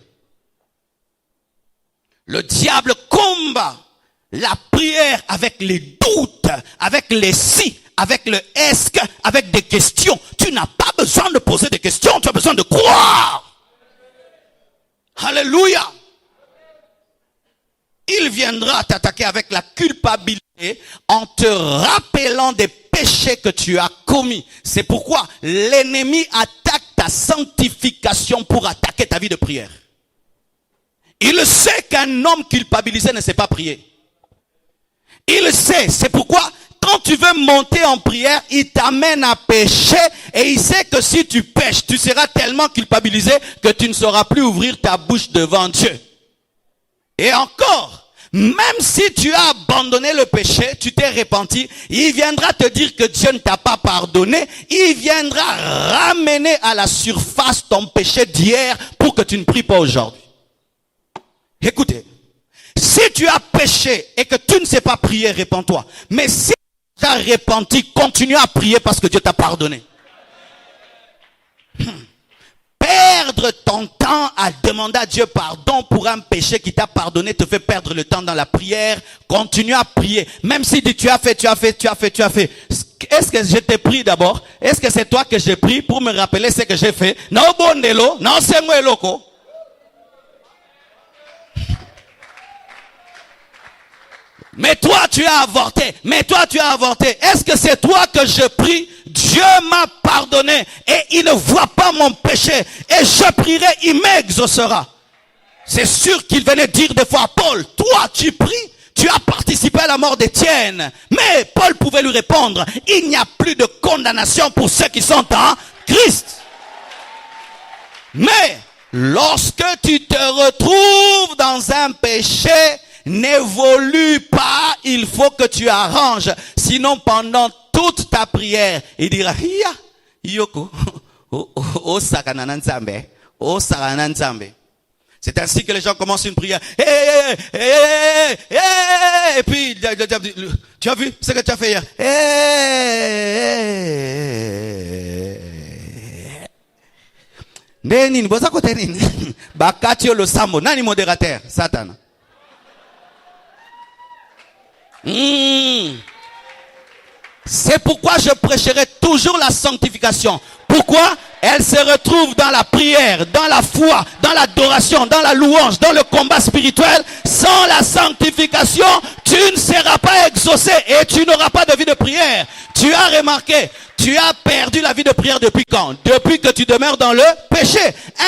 Le diable combat la prière avec les doutes, avec les si, avec le est-ce que, avec des questions. Tu n'as pas besoin de poser des questions, tu as besoin de croire. Alléluia. Il viendra t'attaquer avec la culpabilité en te rappelant des péchés que tu as commis. C'est pourquoi l'ennemi attaque ta sanctification pour attaquer ta vie de prière. Il sait qu'un homme culpabilisé ne sait pas prier. Il sait, c'est pourquoi quand tu veux monter en prière, il t'amène à pécher et il sait que si tu pêches, tu seras tellement culpabilisé que tu ne sauras plus ouvrir ta bouche devant Dieu. Et encore, même si tu as abandonné le péché, tu t'es repenti, il viendra te dire que Dieu ne t'a pas pardonné, il viendra ramener à la surface ton péché d'hier pour que tu ne pries pas aujourd'hui. Écoutez, si tu as péché et que tu ne sais pas prier, répands-toi. Mais si tu as repenti, continue à prier parce que Dieu t'a pardonné. Perdre ton temps à demander à Dieu pardon pour un péché qui t'a pardonné te fait perdre le temps dans la prière. Continue à prier. Même si tu as fait. Est-ce que je t'ai pris d'abord? Est-ce que c'est toi que j'ai pris pour me rappeler ce que j'ai fait? Non, bondelo, non, c'est moi loco. Mais toi tu as avorté. Est-ce que c'est toi que je prie? Dieu m'a pardonné et il ne voit pas mon péché. Et je prierai, il m'exaucera. C'est sûr qu'il venait dire des fois à Paul, toi tu pries, tu as participé à la mort d'Étienne. Mais Paul pouvait lui répondre, il n'y a plus de condamnation pour ceux qui sont en Christ. Mais lorsque tu te retrouves dans un péché, n'évolue pas, il faut que tu arranges. Sinon, pendant toute ta prière, il dira, Hiya, Yoko, oh sakana nzambe, oh sakana nzambe. C'est ainsi que les gens commencent une prière. Et puis, tu as vu ce que tu as fait hier? Neni, boza kote nini? Bakatio lo sambo, nani modérateur? Satan. C'est pourquoi je prêcherai toujours la sanctification. Pourquoi? Elle se retrouve dans la prière, dans la foi, dans l'adoration, dans la louange, dans le combat spirituel. Sans la sanctification, tu ne seras pas exaucé et tu n'auras pas de vie de prière. Tu as remarqué, tu as perdu la vie de prière depuis quand? Depuis que tu demeures dans le péché.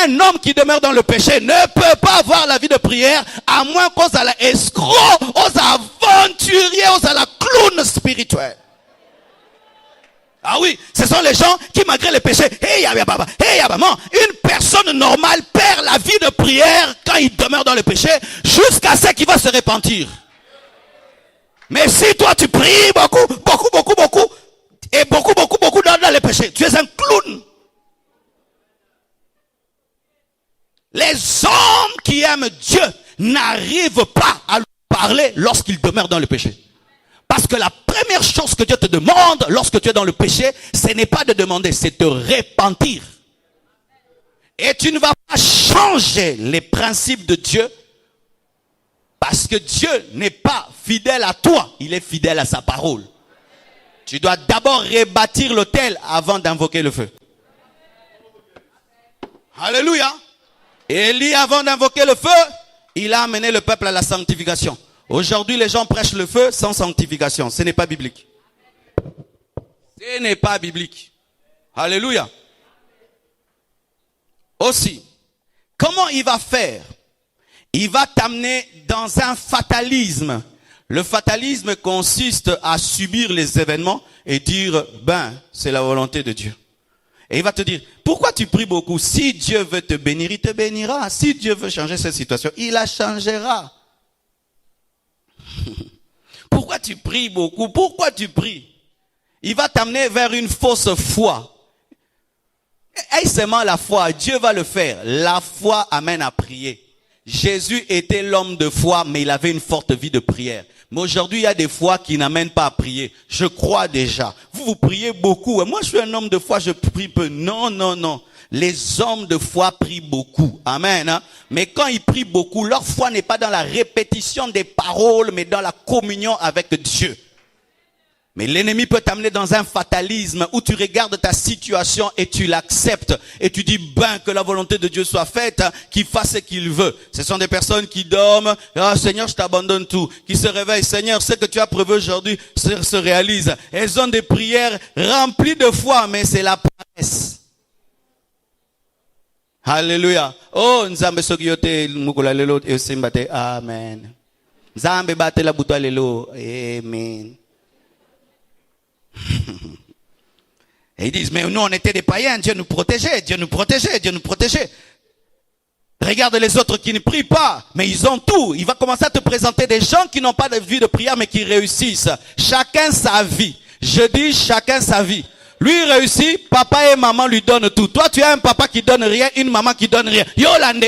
Un homme qui demeure dans le péché ne peut pas avoir la vie de prière à moins qu'on soit escroc, aux aventuriers, aux à la clown spirituel. Ah oui, ce sont les gens qui, malgré le péché, une personne normale perd la vie de prière quand il demeure dans le péché jusqu'à ce qu'il va se repentir. Mais si toi tu pries beaucoup, et beaucoup dans le péché, tu es un clown. Les hommes qui aiment Dieu n'arrivent pas à lui parler lorsqu'ils demeurent dans le péché. Parce que la première chose que Dieu te demande lorsque tu es dans le péché, ce n'est pas de demander, c'est de repentir. Et tu ne vas pas changer les principes de Dieu parce que Dieu n'est pas fidèle à toi, il est fidèle à sa parole. Tu dois d'abord rebâtir l'autel avant d'invoquer le feu. Alléluia. Élie, avant d'invoquer le feu, il a amené le peuple à la sanctification. Aujourd'hui, les gens prêchent le feu sans sanctification. Ce n'est pas biblique. Ce n'est pas biblique. Alléluia. Aussi, comment il va faire? Il va t'amener dans un fatalisme. Le fatalisme consiste à subir les événements et dire, c'est la volonté de Dieu. Et il va te dire, pourquoi tu pries beaucoup? Si Dieu veut te bénir, il te bénira. Si Dieu veut changer cette situation, il la changera. Pourquoi tu pries beaucoup? Pourquoi tu pries? Il va t'amener vers une fausse foi. Aie seulement la foi, Dieu va le faire. La foi amène à prier. Jésus était l'homme de foi, mais il avait une forte vie de prière. Mais aujourd'hui, il y a des fois qui n'amènent pas à prier. Je crois déjà. Vous priez beaucoup. Moi, je suis un homme de foi, je prie peu. Non, non, non. Les hommes de foi prient beaucoup. Amen. Hein? Mais quand ils prient beaucoup, leur foi n'est pas dans la répétition des paroles, mais dans la communion avec Dieu. Mais l'ennemi peut t'amener dans un fatalisme où tu regardes ta situation et tu l'acceptes. Et tu dis, que la volonté de Dieu soit faite, qu'il fasse ce qu'il veut. Ce sont des personnes qui dorment. Ah, Seigneur, je t'abandonne tout. Qui se réveillent. Seigneur, ce que tu as prévu aujourd'hui se réalise. Elles ont des prières remplies de foi, mais c'est la paresse. Alléluia. Oh, Nzambe sokiyote mukula lelo esimbate. Amen. Nzambe bate la butwa lelo. Amen. Et ils disent, mais nous on était des païens, Dieu nous protégeait, Dieu nous protégeait, Dieu nous protégeait. Regarde les autres qui ne prient pas, mais ils ont tout. Il va commencer à te présenter des gens qui n'ont pas de vie de prière, mais qui réussissent. Chacun sa vie. Je dis chacun sa vie. Lui il réussit, papa et maman lui donnent tout. Toi tu as un papa qui donne rien, une maman qui donne rien. Yolande.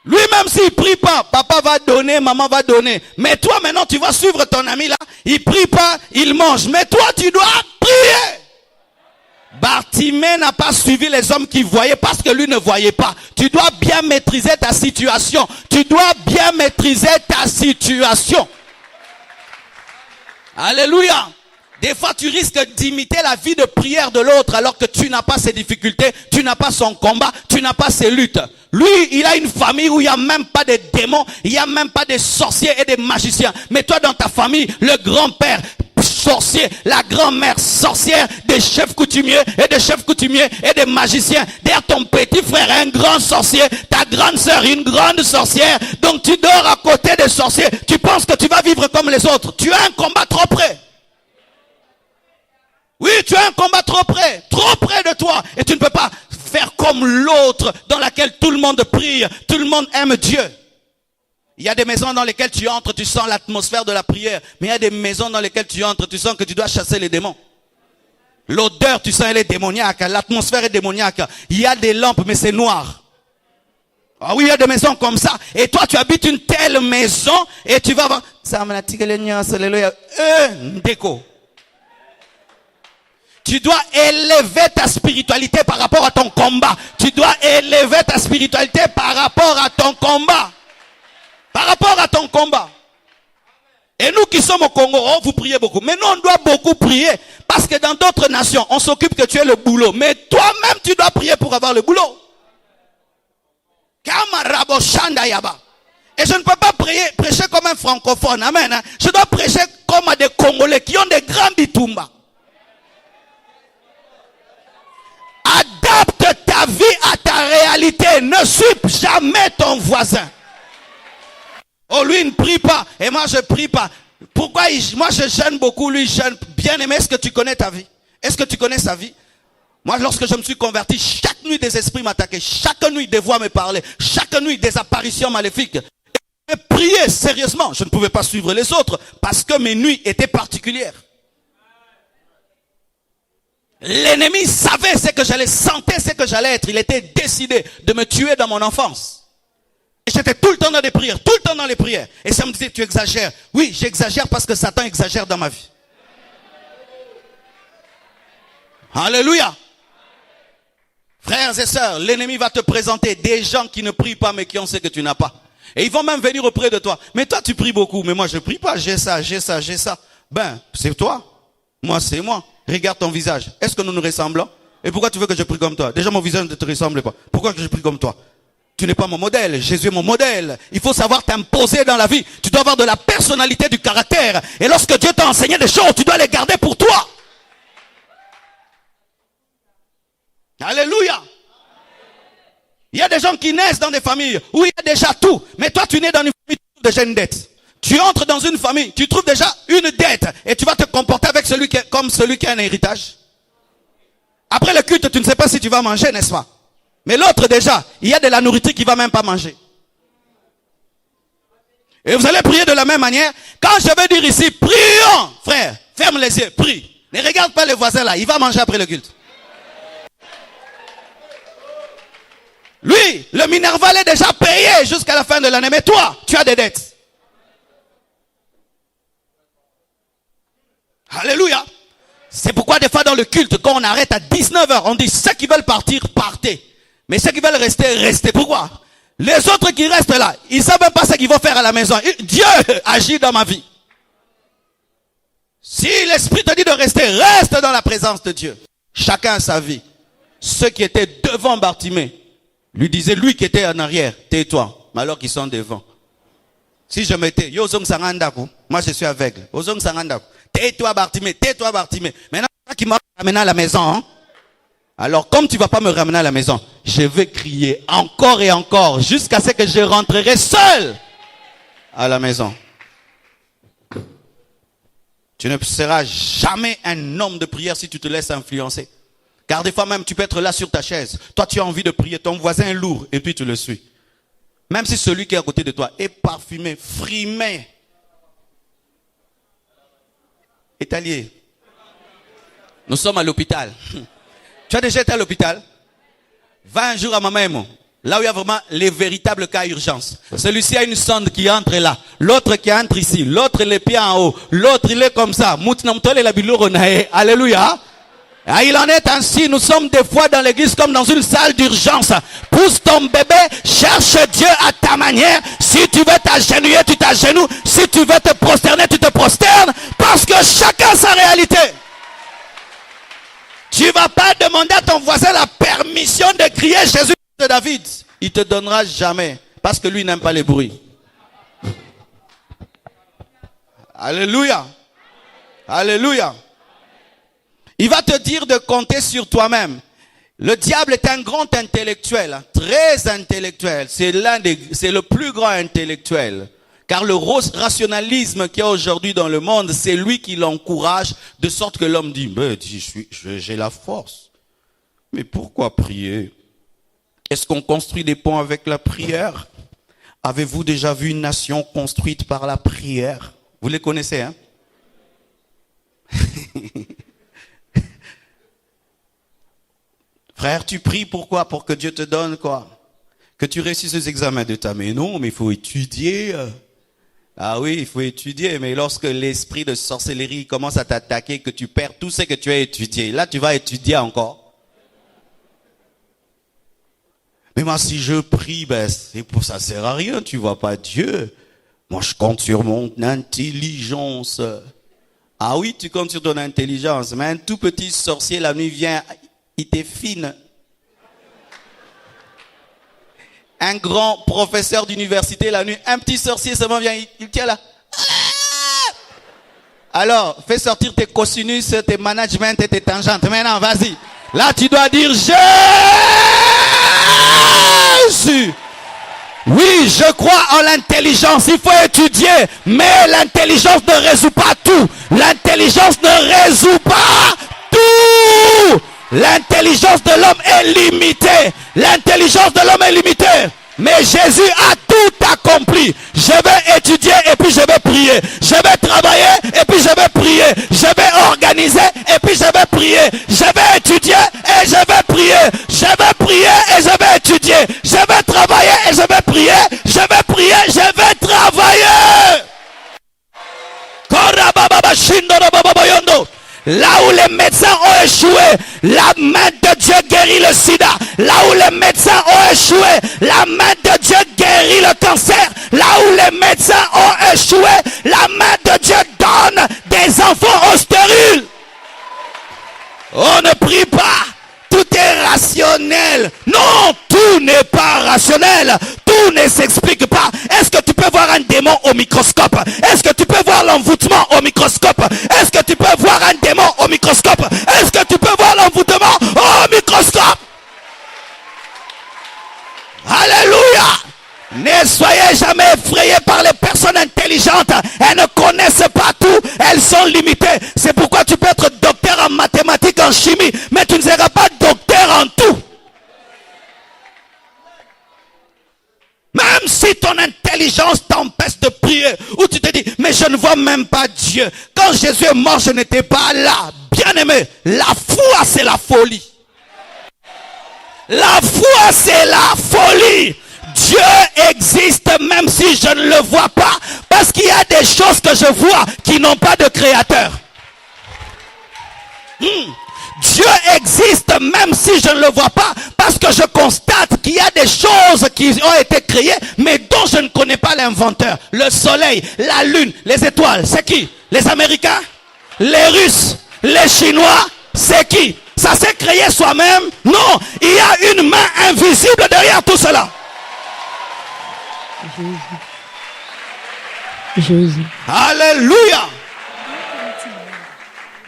Lui-même s'il prie pas, papa va donner, maman va donner. Mais toi maintenant tu vas suivre ton ami là, il prie pas, il mange. Mais toi tu dois prier. Bartimée n'a pas suivi les hommes qui voyaient parce que lui ne voyait pas. Tu dois bien maîtriser ta situation. Tu dois bien maîtriser ta situation. Alléluia. Des fois, tu risques d'imiter la vie de prière de l'autre alors que tu n'as pas ses difficultés, tu n'as pas son combat, tu n'as pas ses luttes. Lui, il a une famille où il n'y a même pas de démons, il n'y a même pas de sorciers et de magiciens. Mais toi, dans ta famille, le grand-père sorcier, la grand-mère sorcière, des chefs coutumiers et des chefs coutumiers et des magiciens. Derrière ton petit frère, un grand sorcier, ta grande sœur, une grande sorcière. Donc tu dors à côté des sorciers. Tu penses que tu vas vivre comme les autres. Tu as un combat trop près. Oui, tu as un combat trop près de toi. Et tu ne peux pas faire comme l'autre dans laquelle tout le monde prie, tout le monde aime Dieu. Il y a des maisons dans lesquelles tu entres, tu sens l'atmosphère de la prière. Mais il y a des maisons dans lesquelles tu entres, tu sens que tu dois chasser les démons. L'odeur, tu sens, elle est démoniaque. L'atmosphère est démoniaque. Il y a des lampes, mais c'est noir. Ah oui, il y a des maisons comme ça. Et toi, tu habites une telle maison et tu vas voir. Déco. Tu dois élever ta spiritualité par rapport à ton combat. Tu dois élever ta spiritualité par rapport à ton combat. Par rapport à ton combat. Et nous qui sommes au Congo, oh, vous priez beaucoup. Mais nous, on doit beaucoup prier. Parce que dans d'autres nations, on s'occupe que tu aies le boulot. Mais toi-même, tu dois prier pour avoir le boulot. Et je ne peux pas prêcher comme un francophone. Amen. Je dois prêcher comme à des Congolais qui ont des grands bitumba. Adapte ta vie à ta réalité. Ne suis jamais ton voisin. Oh, lui, il ne prie pas. Et moi, je ne prie pas. Pourquoi moi, je jeûne beaucoup, lui, il jeûne. Bien aimé, est-ce que tu connais ta vie? Est-ce que tu connais sa vie? Moi, lorsque je me suis converti, chaque nuit, des esprits m'attaquaient. Chaque nuit, des voix me parlaient. Chaque nuit, des apparitions maléfiques. Et je priais sérieusement. Je ne pouvais pas suivre les autres parce que mes nuits étaient particulières. L'ennemi savait ce que j'allais, sentait ce que j'allais être. Il était décidé de me tuer dans mon enfance. Et j'étais tout le temps dans les prières, tout le temps dans les prières. Et ça me disait, tu exagères. Oui, j'exagère parce que Satan exagère dans ma vie. Alléluia. Frères et sœurs, l'ennemi va te présenter des gens qui ne prient pas mais qui ont ce que tu n'as pas. Et ils vont même venir auprès de toi. Mais toi, tu pries beaucoup. Mais moi, je ne prie pas. J'ai ça, j'ai ça, j'ai ça. Ben, c'est toi. Moi, c'est moi. Regarde ton visage. Est-ce que nous nous ressemblons? Et pourquoi tu veux que je prie comme toi? Déjà, mon visage ne te ressemble pas. Pourquoi que je prie comme toi? Tu n'es pas mon modèle. Jésus est mon modèle. Il faut savoir t'imposer dans la vie. Tu dois avoir de la personnalité, du caractère. Et lorsque Dieu t'a enseigné des choses, tu dois les garder pour toi. Alléluia. Il y a des gens qui naissent dans des familles où il y a déjà tout. Mais toi, tu nais dans une famille qui trouve déjà une dette. Tu entres dans une famille, tu trouves déjà une dette. Et tu vas te comporter avec comme celui qui a un héritage. Après le culte, tu ne sais pas si tu vas manger, n'est-ce pas? Mais l'autre déjà, il y a de la nourriture qui ne va même pas manger. Et vous allez prier de la même manière. Quand je vais dire ici, prions, frère, ferme les yeux, prie. Ne regarde pas les voisins là, il va manger après le culte. Lui, le Minerval est déjà payé jusqu'à la fin de l'année. Mais toi, tu as des dettes. Alléluia. C'est pourquoi des fois dans le culte, quand on arrête à 19h, on dit ceux qui veulent partir, partez. Mais ceux qui veulent rester, restez. Pourquoi? Les autres qui restent là, ils ne savent même pas ce qu'ils vont faire à la maison. Dieu agit dans ma vie. Si l'Esprit te dit de rester, reste dans la présence de Dieu. Chacun a sa vie. Ceux qui étaient devant Bartimée lui disaient, lui qui était en arrière, tais-toi. Mais alors qu'ils sont devant. Si je m'étais, moi je suis aveugle. Tais-toi Bartimée, tais-toi Bartimée. Maintenant, qui m'a ramené à la maison. Hein? Alors comme tu ne vas pas me ramener à la maison, je vais crier encore et encore jusqu'à ce que je rentrerai seul à la maison. Tu ne seras jamais un homme de prière si tu te laisses influencer. Car des fois même, tu peux être là sur ta chaise. Toi, tu as envie de prier. Ton voisin est lourd et puis tu le suis. Même si celui qui est à côté de toi est parfumé, frimé, étalier. Nous sommes à l'hôpital. Tu as déjà été à l'hôpital? Va un jour à Mamaemo. Là où il y a vraiment les véritables cas d'urgence. Celui-ci a une sonde qui entre là. L'autre qui entre ici. L'autre les pieds en haut. L'autre il est comme ça. Alléluia. Il en est ainsi. Nous sommes des fois dans l'église comme dans une salle d'urgence. Pousse ton bébé. Cherche Dieu à ta manière. Si tu veux t'agenouiller, tu t'agenouilles. Si tu veux te prosterner, tu te prosternes. Parce que chacun a sa réalité. Tu ne vas pas demander à ton voisin la permission de crier Jésus de David. Il te donnera jamais. Parce que lui n'aime pas les bruits. Alléluia. Alléluia. Il va te dire de compter sur toi-même. Le diable est un grand intellectuel. Très intellectuel. C'est le plus grand intellectuel. Car le rationalisme qu'il y a aujourd'hui dans le monde, c'est lui qui l'encourage, de sorte que l'homme dit, j'ai la force. Mais pourquoi prier? Est-ce qu'on construit des ponts avec la prière? Avez-vous déjà vu une nation construite par la prière? Vous les connaissez, hein? Frère, tu pries pourquoi? Pour que Dieu te donne quoi? Que tu réussisses les examens d'État. Mais non, mais il faut étudier. Ah oui, il faut étudier, mais lorsque l'esprit de sorcellerie commence à t'attaquer, que tu perds tout ce que tu as étudié, là tu vas étudier encore. Mais moi si je prie, ça sert à rien, tu vois pas Dieu. Moi je compte sur mon intelligence. Ah oui, tu comptes sur ton intelligence, mais un tout petit sorcier la nuit vient, il t'effine. Un grand professeur d'université la nuit, un petit sorcier seulement vient, il tient là. Alors, fais sortir tes cosinus, tes managements et tes tangentes. Maintenant, vas-y. Là, tu dois dire Jésus. Oui, je crois en l'intelligence. Il faut étudier, mais l'intelligence ne résout pas tout. L'intelligence ne résout pas tout. L'intelligence de l'homme est limitée. L'intelligence de l'homme est limitée. Mais Jésus a tout accompli. Je vais étudier et puis je vais prier. Je vais travailler et puis je vais prier. Je vais organiser et puis je vais prier. Je vais étudier et je vais prier. Je vais prier et je vais étudier. Je vais travailler et je vais prier. Je vais prier, je vais travailler. Là où les médecins ont échoué, la main de Dieu guérit le sida. Là où les médecins ont échoué, la main de Dieu guérit le cancer. Là où les médecins ont échoué, la main de Dieu donne des enfants aux stériles. On ne prie pas. Tout est rationnel. Non, tout n'est pas rationnel. Tout ne s'explique pas. Est-ce que tu peux voir un démon au microscope? Est-ce que tu peux voir l'envoûtement au microscope? Est-ce que tu peux voir un démon au microscope? Est-ce que tu peux voir l'envoûtement au microscope? Alléluia! Ne soyez jamais effrayés par les personnes intelligentes. Elles ne connaissent pas tout. Elles sont limitées. C'est pourquoi tu peux être docteur en mathématiques, en chimie, mais tu ne seras pas docteur en tout. Même si ton intelligence t'empêche de prier, ou tu te dis, mais je ne vois même pas Dieu. Quand Jésus est mort, je n'étais pas là. Bien aimé, la foi c'est la folie. La foi, c'est la folie. Dieu existe même si je ne le vois pas. Parce qu'il y a des choses que je vois qui n'ont pas de créateur. Dieu existe même si je ne le vois pas. Parce que je constate qu'il y a des choses qui ont été créées mais dont je ne connais pas l'inventeur. Le soleil, la lune, les étoiles, c'est qui? Les Américains? Les Russes? Les Chinois? C'est qui? Ça s'est créé soi-même? Non, il y a une main invisible derrière tout cela. Jésus. Alléluia.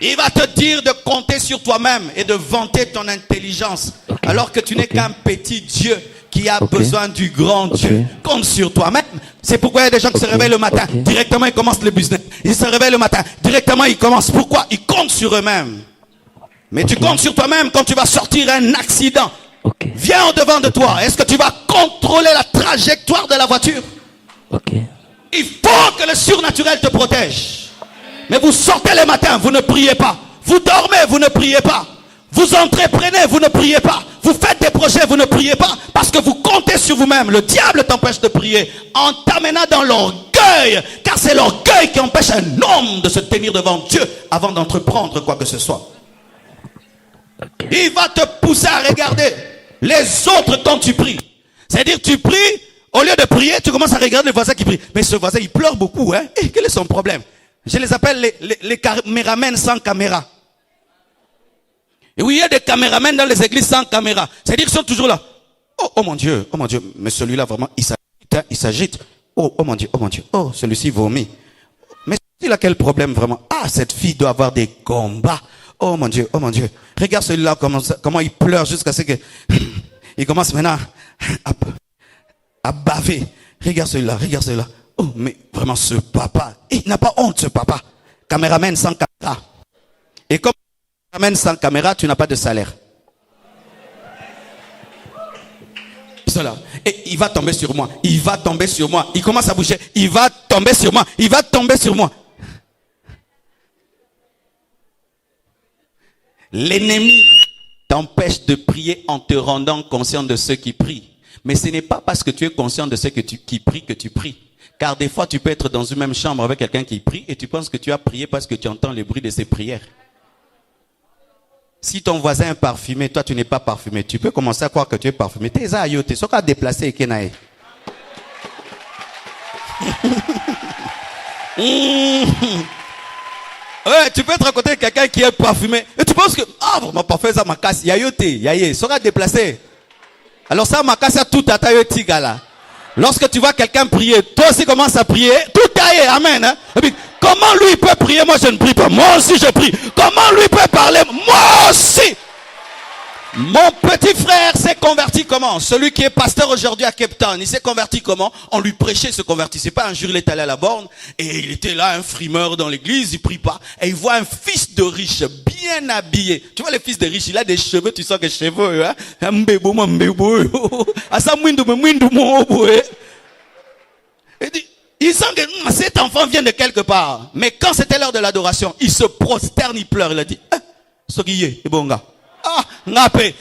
Il va te dire de compter sur toi-même et de vanter ton intelligence. Alors que tu n'es qu'un petit Dieu qui a besoin du grand Dieu. Compte sur toi-même. C'est pourquoi il y a des gens qui se réveillent le matin. Directement, ils commencent le business. Ils se réveillent le matin. Directement, ils commencent. Pourquoi? Ils comptent sur eux-mêmes. Mais tu comptes sur toi-même quand tu vas sortir un accident. Viens au devant de toi. Est-ce que tu vas contrôler la trajectoire de la voiture? Il faut que le surnaturel te protège. Mais vous sortez les matins, vous ne priez pas. Vous dormez, vous ne priez pas. Vous entreprenez, vous ne priez pas. Vous faites des projets, vous ne priez pas. Parce que vous comptez sur vous-même. Le diable t'empêche de prier en t'amenant dans l'orgueil. Car c'est l'orgueil qui empêche un homme de se tenir devant Dieu avant d'entreprendre quoi que ce soit. Il va te pousser à regarder les autres quand tu pries. C'est-à-dire tu pries, au lieu de prier, tu commences à regarder le voisin qui prie. Mais ce voisin, il pleure beaucoup. Hein? Et quel est son problème? Je les appelle les caméramens sans caméra. Et oui, il y a des caméramens dans les églises sans caméra. C'est-à-dire qu'ils sont toujours là. Oh mon Dieu, mais celui-là vraiment, il s'agite. Oh mon Dieu, oh celui-ci vomit. Mais il a quel problème vraiment? Ah, cette fille doit avoir des combats. Oh mon Dieu. Regarde celui-là, comment il pleure jusqu'à ce que il commence maintenant à baver. Regarde celui-là. Oh, mais vraiment ce papa, il n'a pas honte ce papa. Caméraman sans caméra. Et comme caméraman sans caméra, tu n'as pas de salaire. Cela. Et il va tomber sur moi. Il commence à bouger. Il va tomber sur moi. L'ennemi t'empêche de prier en te rendant conscient de ceux qui prient. Mais ce n'est pas parce que tu es conscient de ceux qui prient que tu pries. Car des fois, tu peux être dans une même chambre avec quelqu'un qui prie et tu penses que tu as prié parce que tu entends le bruit de ses prières. Si ton voisin est parfumé, toi tu n'es pas parfumé, tu peux commencer à croire que tu es parfumé. T'es ayote, c'est qu'à déplacer et kenae. Ouais, tu peux être à côté de quelqu'un qui est parfumé et tu penses que mon parfum ça m'a cassé, yayote, yaye, sera déplacé. Alors ça m'a cassé tout à taille tigala. Lorsque tu vois quelqu'un prier, toi aussi commence à prier, tout taillé, amen. Hein? Et puis, comment lui peut prier, moi je ne prie pas, moi aussi je prie. Comment lui peut parler, moi aussi. Mon petit frère s'est converti comment? Celui qui est pasteur aujourd'hui à Cape Town, il s'est converti comment? On lui prêchait, il se convertissait pas. Un jour, il est allé à la borne et il était là, un frimeur dans l'église, il prie pas. Et il voit un fils de riche, bien habillé. Tu vois les fils de riches, il a des cheveux, tu sens que cheveux, hein? Et dit, il sent que cet enfant vient de quelque part. Mais quand c'était l'heure de l'adoration, il se prosterne, il pleure, il a dit, Sogiye, et bon gars.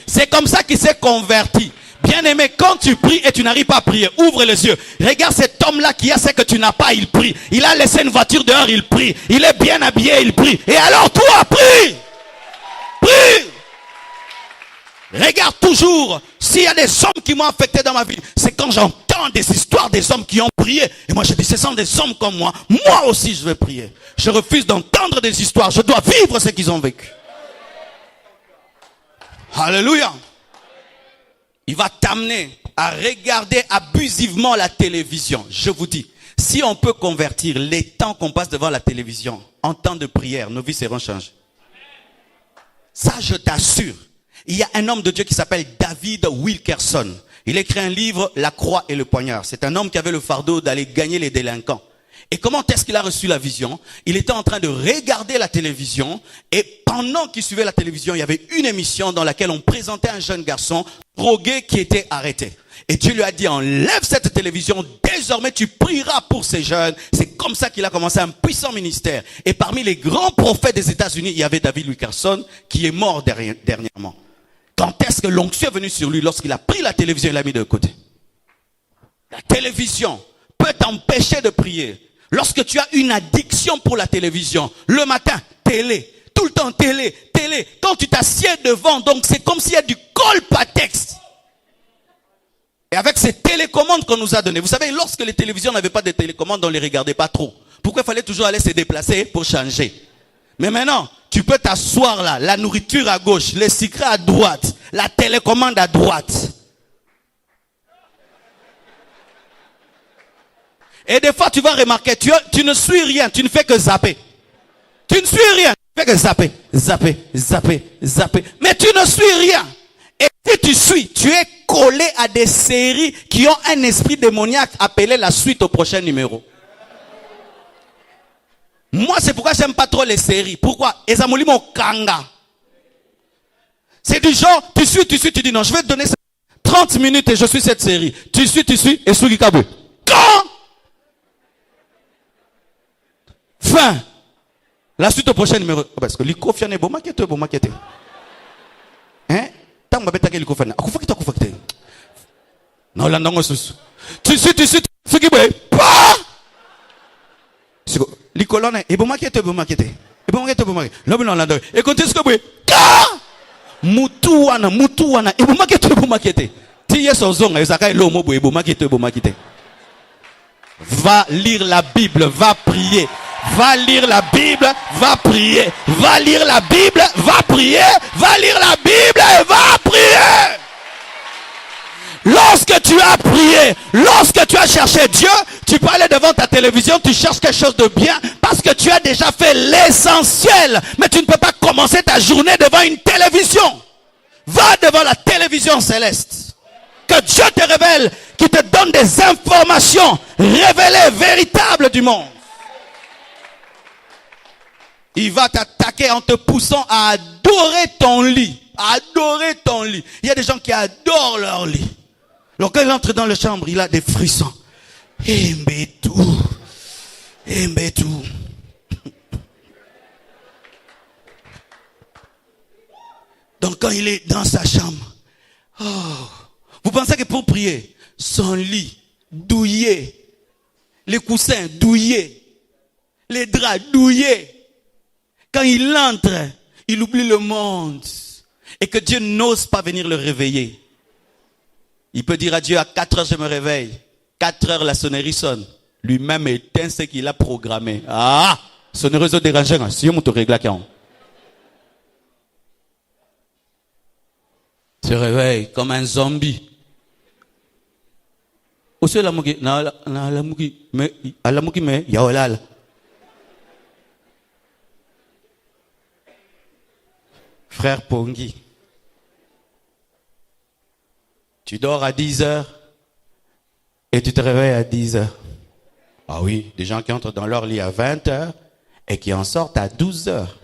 C'est comme ça qu'il s'est converti. Bien aimé, quand tu pries et tu n'arrives pas à prier, ouvre les yeux. Regarde cet homme-là qui a ce que tu n'as pas, il prie. Il a laissé une voiture dehors, il prie. Il est bien habillé, il prie. Et alors toi, prie. Prie. Regarde toujours, s'il y a des hommes qui m'ont affecté dans ma vie, c'est quand j'entends des histoires des hommes qui ont prié. Et moi je dis, ce sont des hommes comme moi. Moi aussi je vais prier. Je refuse d'entendre des histoires. Je dois vivre ce qu'ils ont vécu. Alléluia. Il va t'amener à regarder abusivement la télévision. Je vous dis, si on peut convertir les temps qu'on passe devant la télévision en temps de prière, nos vies seront changées. Ça, je t'assure. Il y a un homme de Dieu qui s'appelle David Wilkerson. Il écrit un livre, La croix et le poignard. C'est un homme qui avait le fardeau d'aller gagner les délinquants. Et comment est-ce qu'il a reçu la vision? Il était en train de regarder la télévision et pendant qu'il suivait la télévision, il y avait une émission dans laquelle on présentait un jeune garçon drogué qui était arrêté. Et Dieu lui a dit, enlève cette télévision, désormais tu prieras pour ces jeunes. C'est comme ça qu'il a commencé un puissant ministère. Et parmi les grands prophètes des États-Unis, il y avait David Wilkerson qui est mort dernièrement. Quand est-ce que l'onction est venue sur lui? Lorsqu'il a pris la télévision et l'a mis de côté. La télévision peut t'empêcher de prier. Lorsque tu as une addiction pour la télévision, le matin, télé, tout le temps télé, télé. Quand tu t'assieds devant, donc c'est comme s'il y a du colpatexte. Et avec ces télécommandes qu'on nous a données, vous savez, lorsque les télévisions n'avaient pas de télécommandes, on ne les regardait pas trop. Pourquoi il fallait toujours aller se déplacer pour changer? Mais maintenant, tu peux t'asseoir là, la nourriture à gauche, les secrets à droite, la télécommande à droite. Et des fois, tu vas remarquer, tu ne suis rien, tu ne fais que zapper. Tu ne suis rien, tu fais que zapper, zapper, zapper, zapper. Mais tu ne suis rien. Et si tu suis, tu es collé à des séries qui ont un esprit démoniaque appelé la suite au prochain numéro. Moi, c'est pourquoi j'aime pas trop les séries. Pourquoi? Ezamolimo Kanga. C'est du genre, tu suis, tu dis non, je vais te donner 30 minutes et je suis cette série. Tu suis, et Sugi Kabou. Quand? Fin. La suite au prochain numéro. Parce que l'ikofiane est bon maquette. Hein? Tant que tu as l'ikofiane. Non, là, non, tu suis, Sugi Kabou. Pas! Likolone, et bon maquette. Et bon maquette. L'homme non, et quand est-ce que vous Mutuana, et bon maquette. Tiye sozonga, yosaka lomo bo, et bon maquette. Va lire la Bible, va prier. Va lire la Bible, va prier. Va lire la Bible, va prier. Va lire la Bible et va prier. Lorsque tu as prié, lorsque tu as cherché Dieu, tu peux aller devant ta télévision, tu cherches quelque chose de bien parce que tu as déjà fait l'essentiel. Mais tu ne peux pas commencer ta journée devant une télévision. Va devant la télévision céleste. Que Dieu te révèle, qui te donne des informations révélées, véritables du monde. Il va t'attaquer en te poussant à adorer ton lit. Adorer ton lit. Il y a des gens qui adorent leur lit. Alors quand il entre dans la chambre, il a des frissons. Embetou. Donc quand il est dans sa chambre, vous pensez que pour prier, son lit douillé, les coussins douillés, les draps douillés, quand il entre, il oublie le monde et que Dieu n'ose pas venir le réveiller. Il peut dire à Dieu, à 4 heures je me réveille. 4 heures la sonnerie sonne. Lui-même éteint ce qu'il a programmé. Ah! Sonnerie se dérange. Si on te règle se réveille comme un zombie. Aussi la mouki, la mouki, mais la mouki mais yaolal. Frère Pongi. Tu dors à 10 heures et tu te réveilles à 10 heures. Ah oui, des gens qui entrent dans leur lit à 20 heures et qui en sortent à 12 heures.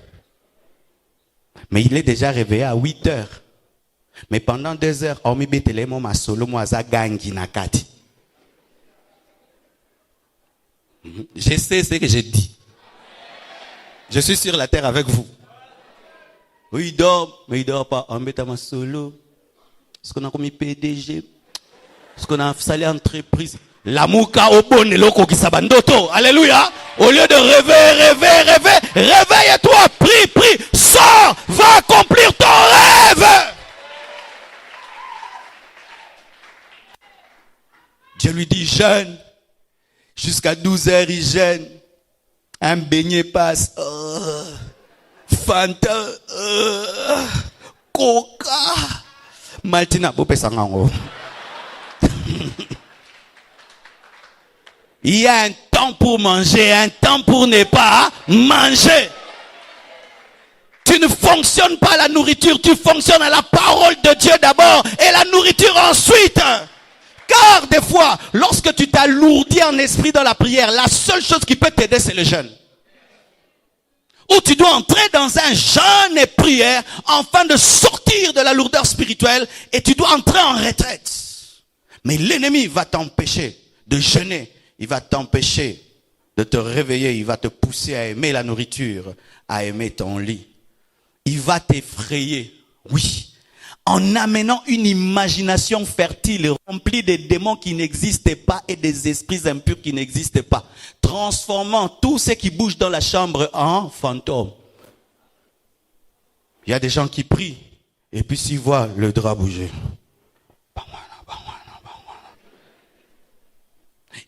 Mais il est déjà réveillé à 8 heures. Mais pendant 2 heures, on ma solo moaza gangi nakati. Je sais ce que j'ai dit. Je suis sur la terre avec vous. Oui, il dort, mais il dort pas. On met ma solo. Ce qu'on a commis PDG, ce qu'on a salé entreprise, la mouka au bon et l'oko qui s'abandoto. Alléluia. Au lieu de rêver, réveille-toi, prie, sors, va accomplir ton rêve. Dieu lui dit jeûne. Jusqu'à 12 heures, il jeûne. Un beignet passe. Fanta. Coca. Maltina, il y a un temps pour manger, un temps pour ne pas manger. Tu ne fonctionnes pas à la nourriture, tu fonctionnes à la parole de Dieu d'abord et la nourriture ensuite. Car des fois, lorsque tu t'alourdis en esprit dans la prière, la seule chose qui peut t'aider, c'est le jeûne. Où tu dois entrer dans un jeûne et prière afin de sortir de la lourdeur spirituelle et tu dois entrer en retraite. Mais l'ennemi va t'empêcher de jeûner. Il va t'empêcher de te réveiller. Il va te pousser à aimer la nourriture, à aimer ton lit. Il va t'effrayer. Oui. en amenant une imagination fertile remplie de démons qui n'existaient pas et des esprits impurs qui n'existaient pas, transformant tout ce qui bouge dans la chambre en fantôme. Il y a des gens qui prient et puis s'ils voient le drap bouger.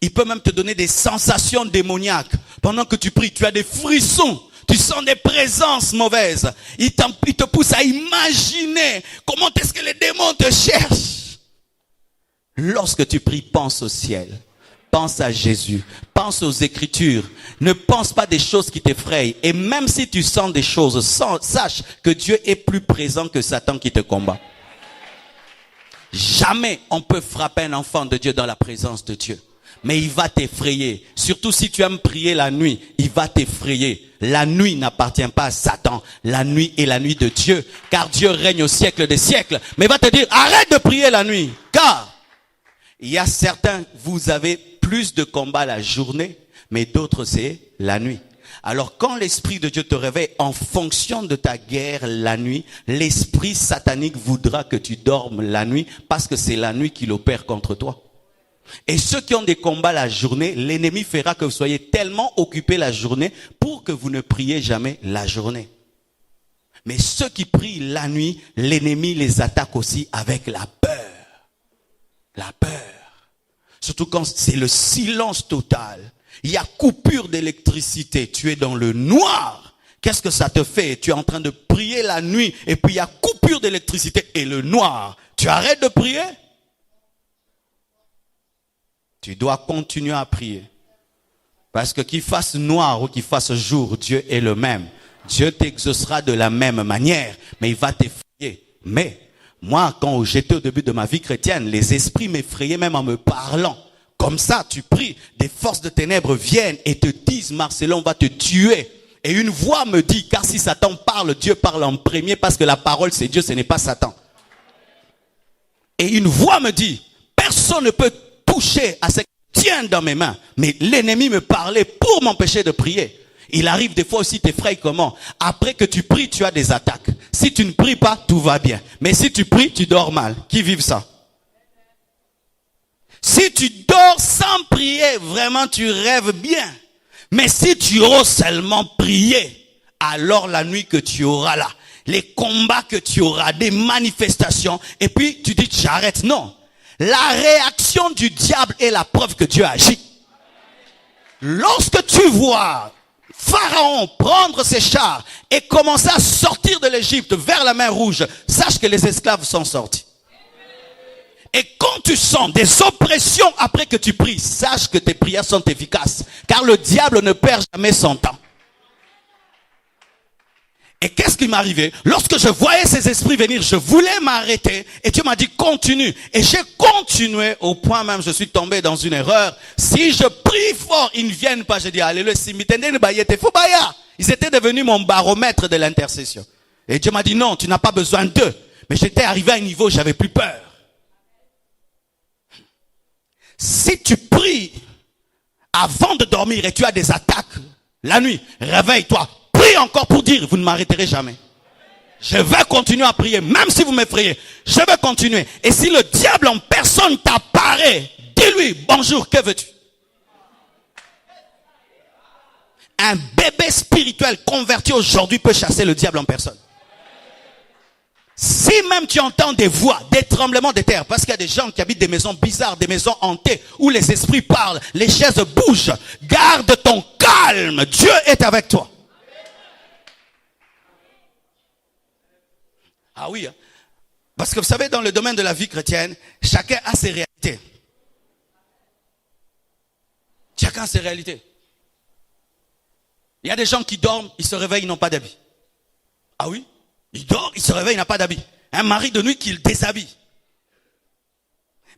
Il peut même te donner des sensations démoniaques. Pendant que tu pries, tu as des frissons. Tu sens des présences mauvaises. Il te pousse à imaginer comment est-ce que les démons te cherchent. Lorsque tu pries, pense au ciel. Pense à Jésus. Pense aux Écritures. Ne pense pas des choses qui t'effrayent. Et même si tu sens des choses, sache que Dieu est plus présent que Satan qui te combat. Jamais on peut frapper un enfant de Dieu dans la présence de Dieu. Mais il va t'effrayer. Surtout si tu aimes prier la nuit, il va t'effrayer. La nuit n'appartient pas à Satan. La nuit est la nuit de Dieu. Car Dieu règne au siècle des siècles. Mais il va te dire, arrête de prier la nuit. Car il y a certains, vous avez plus de combats la journée, mais d'autres c'est la nuit. Alors quand l'Esprit de Dieu te réveille en fonction de ta guerre la nuit, l'esprit satanique voudra que tu dormes la nuit parce que c'est la nuit qu'il opère contre toi. Et ceux qui ont des combats la journée, l'ennemi fera que vous soyez tellement occupés la journée pour que vous ne priez jamais la journée. Mais ceux qui prient la nuit, l'ennemi les attaque aussi avec la peur. La peur. Surtout quand c'est le silence total. Il y a coupure d'électricité. Tu es dans le noir. Qu'est-ce que ça te fait? Tu es en train de prier la nuit et puis il y a coupure d'électricité et le noir. Tu arrêtes de prier? Tu dois continuer à prier. Parce que qu'il fasse noir ou qu'il fasse jour, Dieu est le même. Dieu t'exaucera de la même manière, mais il va t'effrayer. Mais moi, quand j'étais au début de ma vie chrétienne, les esprits m'effrayaient même en me parlant. Comme ça, tu pries, des forces de ténèbres viennent et te disent, Marcelin, on va te tuer. Et une voix me dit, car si Satan parle, Dieu parle en premier parce que la parole c'est Dieu, ce n'est pas Satan. Et une voix me dit, personne ne peut toucher à ce que je tiens dans mes mains. Mais l'ennemi me parlait pour m'empêcher de prier. Il arrive des fois aussi, t'effraie comment? Après que tu pries, tu as des attaques. Si tu ne pries pas, tout va bien. Mais si tu pries, tu dors mal. Qui vive ça? Si tu dors sans prier, vraiment tu rêves bien. Mais si tu oses seulement prier, alors la nuit que tu auras là, les combats que tu auras, des manifestations, et puis tu dis j'arrête. Non. La réaction du diable est la preuve que Dieu agit. Lorsque tu vois Pharaon prendre ses chars et commencer à sortir de l'Égypte vers la mer Rouge, sache que les esclaves sont sortis. Et quand tu sens des oppressions après que tu pries, sache que tes prières sont efficaces. Car le diable ne perd jamais son temps. Et qu'est-ce qui m'arrivait? Lorsque je voyais ces esprits venir, je voulais m'arrêter. Et Dieu m'a dit, continue. Et j'ai continué au point même, je suis tombé dans une erreur. Si je prie fort, ils ne viennent pas. Je dis, alléluia, ils étaient devenus mon baromètre de l'intercession. Et Dieu m'a dit, non, tu n'as pas besoin d'eux. Mais j'étais arrivé à un niveau où j'avais plus peur. Si tu pries avant de dormir et tu as des attaques la nuit, réveille-toi. Prie encore pour dire, vous ne m'arrêterez jamais. Je vais continuer à prier, même si vous m'effrayez. Je vais continuer. Et si le diable en personne t'apparaît, dis-lui, bonjour, que veux-tu? Un bébé spirituel converti aujourd'hui peut chasser le diable en personne. Si même tu entends des voix, des tremblements de terre, parce qu'il y a des gens qui habitent des maisons bizarres, des maisons hantées, où les esprits parlent, les chaises bougent, garde ton calme, Dieu est avec toi. Ah oui, hein? Parce que vous savez, dans le domaine de la vie chrétienne, chacun a ses réalités. Chacun a ses réalités. Il y a des gens qui dorment, ils se réveillent, ils n'ont pas d'habit. Ah oui? Il dort, il se réveille, il n'a pas d'habit. Un mari de nuit qui le déshabille.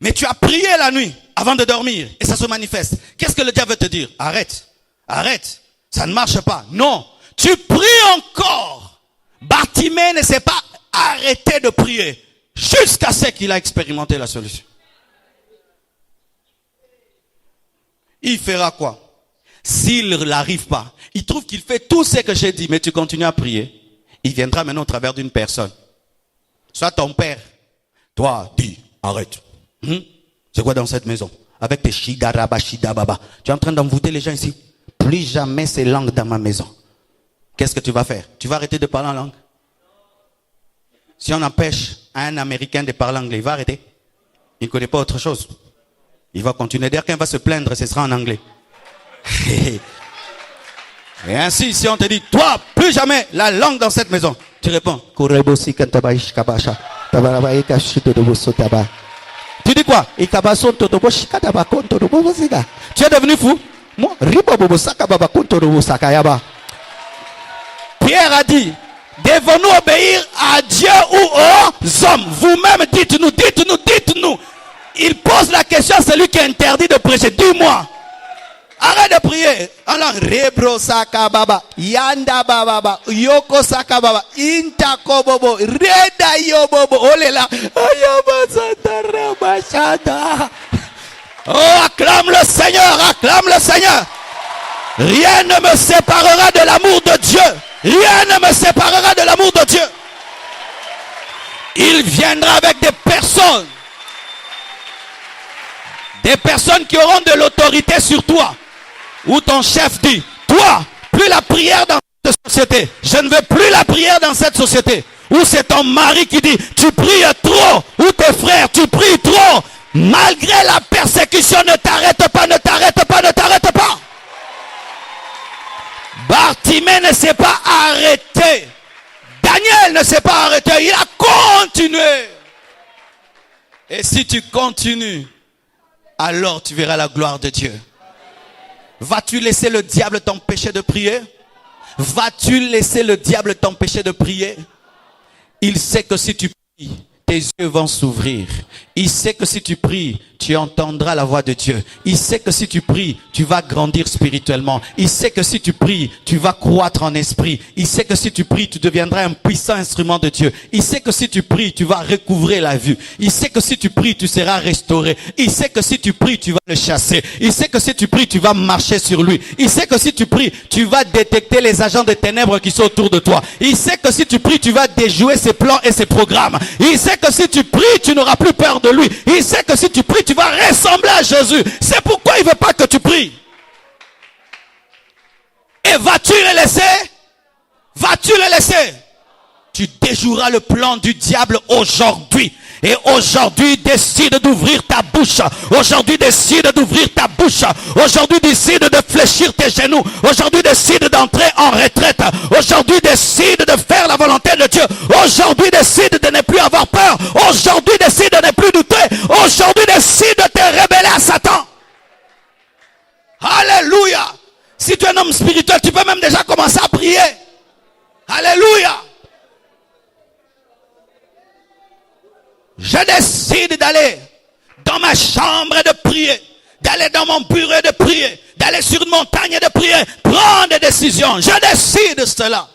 Mais tu as prié la nuit avant de dormir et ça se manifeste. Qu'est-ce que le diable veut te dire? Arrête, arrête, ça ne marche pas. Non, tu pries encore. Bartimée ne s'est pas arrêté de prier jusqu'à ce qu'il a expérimenté la solution. Il fera quoi? S'il n'arrive pas, il trouve qu'il fait tout ce que j'ai dit, mais tu continues à prier. Il viendra maintenant au travers d'une personne. soit ton père. Toi, dis, arrête. C'est quoi dans cette maison? Avec tes shidaraba, shidababa. Tu es en train d'envoûter les gens ici. Plus jamais ces langues dans ma maison. Qu'est-ce que tu vas faire? Tu vas arrêter de parler en langue? Si on empêche un Américain de parler anglais, il va arrêter. Il ne connaît pas autre chose. Il va continuer. D'ailleurs, quand il va se plaindre, ce sera en anglais. Et ainsi, si on te dit, toi, plus jamais la langue dans cette maison, tu réponds. Tu dis quoi? Tu es devenu fou? Pierre a dit, devons-nous obéir à Dieu ou aux hommes? Vous-même, dites-nous, dites-nous, dites-nous. Il pose la question à celui qui est interdit de prêcher. Dis-moi. Arrête de prier. Alors, rebro sakababa, yanda bababa, yoko sakababa, intakobobo, reda yobobo, olela, ayoba santareba shada. Oh, acclame le Seigneur, acclame le Seigneur. Rien ne me séparera de l'amour de Dieu. Rien ne me séparera de l'amour de Dieu. Il viendra avec des personnes. Des personnes qui auront de l'autorité sur toi. Où ton chef dit, toi, plus la prière dans cette société. Je ne veux plus la prière dans cette société. Ou c'est ton mari qui dit, tu pries trop. Ou tes frères, tu pries trop. Malgré la persécution, ne t'arrête pas, ne t'arrête pas, ne t'arrête pas. Bartimée ne s'est pas arrêté. Daniel ne s'est pas arrêté. Il a continué. Et si tu continues, alors tu verras la gloire de Dieu. Vas-tu laisser le diable t'empêcher de prier? Vas-tu laisser le diable t'empêcher de prier? Il sait que si tu pries, tes yeux vont s'ouvrir. Il sait que si tu pries, tu entendras la voix de Dieu. Il sait que si tu pries, tu vas grandir spirituellement. Il sait que si tu pries, tu vas croître en esprit. Il sait que si tu pries, tu deviendras un puissant instrument de Dieu. Il sait que si tu pries, tu vas recouvrer la vue. Il sait que si tu pries, tu seras restauré. Il sait que si tu pries, tu vas le chasser. Il sait que si tu pries, tu vas marcher sur lui. Il sait que si tu pries, tu vas détecter les agents des ténèbres qui sont autour de toi. Il sait que si tu pries, tu vas déjouer ses plans et ses programmes. Il sait que si tu pries, tu n'auras plus peur de lui. Il sait que si tu pries, tu vas ressembler à Jésus. C'est pourquoi il ne veut pas que tu pries. Et vas-tu le laisser? Vas-tu le laisser? Tu déjoueras le plan du diable aujourd'hui. Et aujourd'hui, décide d'ouvrir ta bouche. Aujourd'hui, décide d'ouvrir ta bouche. Aujourd'hui, décide de fléchir tes genoux. Aujourd'hui, décide d'entrer en retraite. Aujourd'hui, décide de faire la volonté de Dieu. Aujourd'hui, décide de ne plus avoir peur. Aujourd'hui, décide de ne plus douter. Aujourd'hui, décide de te révéler à Satan. Alléluia. Si tu es un homme spirituel, tu peux même déjà commencer à prier. Alléluia. Je décide d'aller dans ma chambre et de prier, d'aller dans mon bureau et de prier, d'aller sur une montagne et de prier, prendre des décisions. Je décide cela.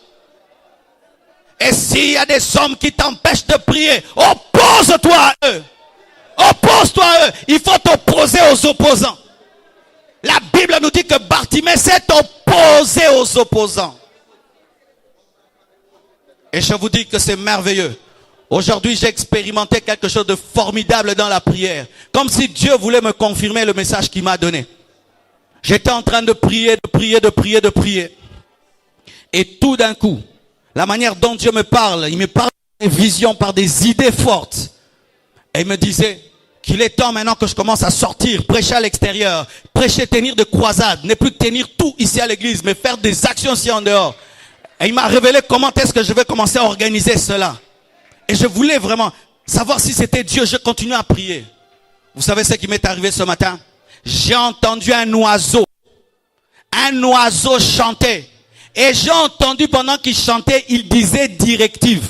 Et s'il y a des hommes qui t'empêchent de prier, oppose-toi à eux. Oppose-toi à eux. Il faut t'opposer aux opposants. La Bible nous dit que Bartimée s'est opposé aux opposants. Et je vous dis que c'est merveilleux. Aujourd'hui, j'ai expérimenté quelque chose de formidable dans la prière. Comme si Dieu voulait me confirmer le message qu'il m'a donné. J'étais en train de prier, de prier, de prier, de prier. Et tout d'un coup, la manière dont Dieu me parle, il me parle par des visions, par des idées fortes. Et il me disait qu'il est temps maintenant que je commence à sortir, prêcher à l'extérieur, prêcher, tenir de croisades, ne plus tenir tout ici à l'église, mais faire des actions ici en dehors. Et il m'a révélé comment est-ce que je vais commencer à organiser cela. Et je voulais vraiment savoir si c'était Dieu. Je continuais à prier. Vous savez ce qui m'est arrivé ce matin? J'ai entendu un oiseau. Un oiseau chanter. Et j'ai entendu pendant qu'il chantait, il disait directive.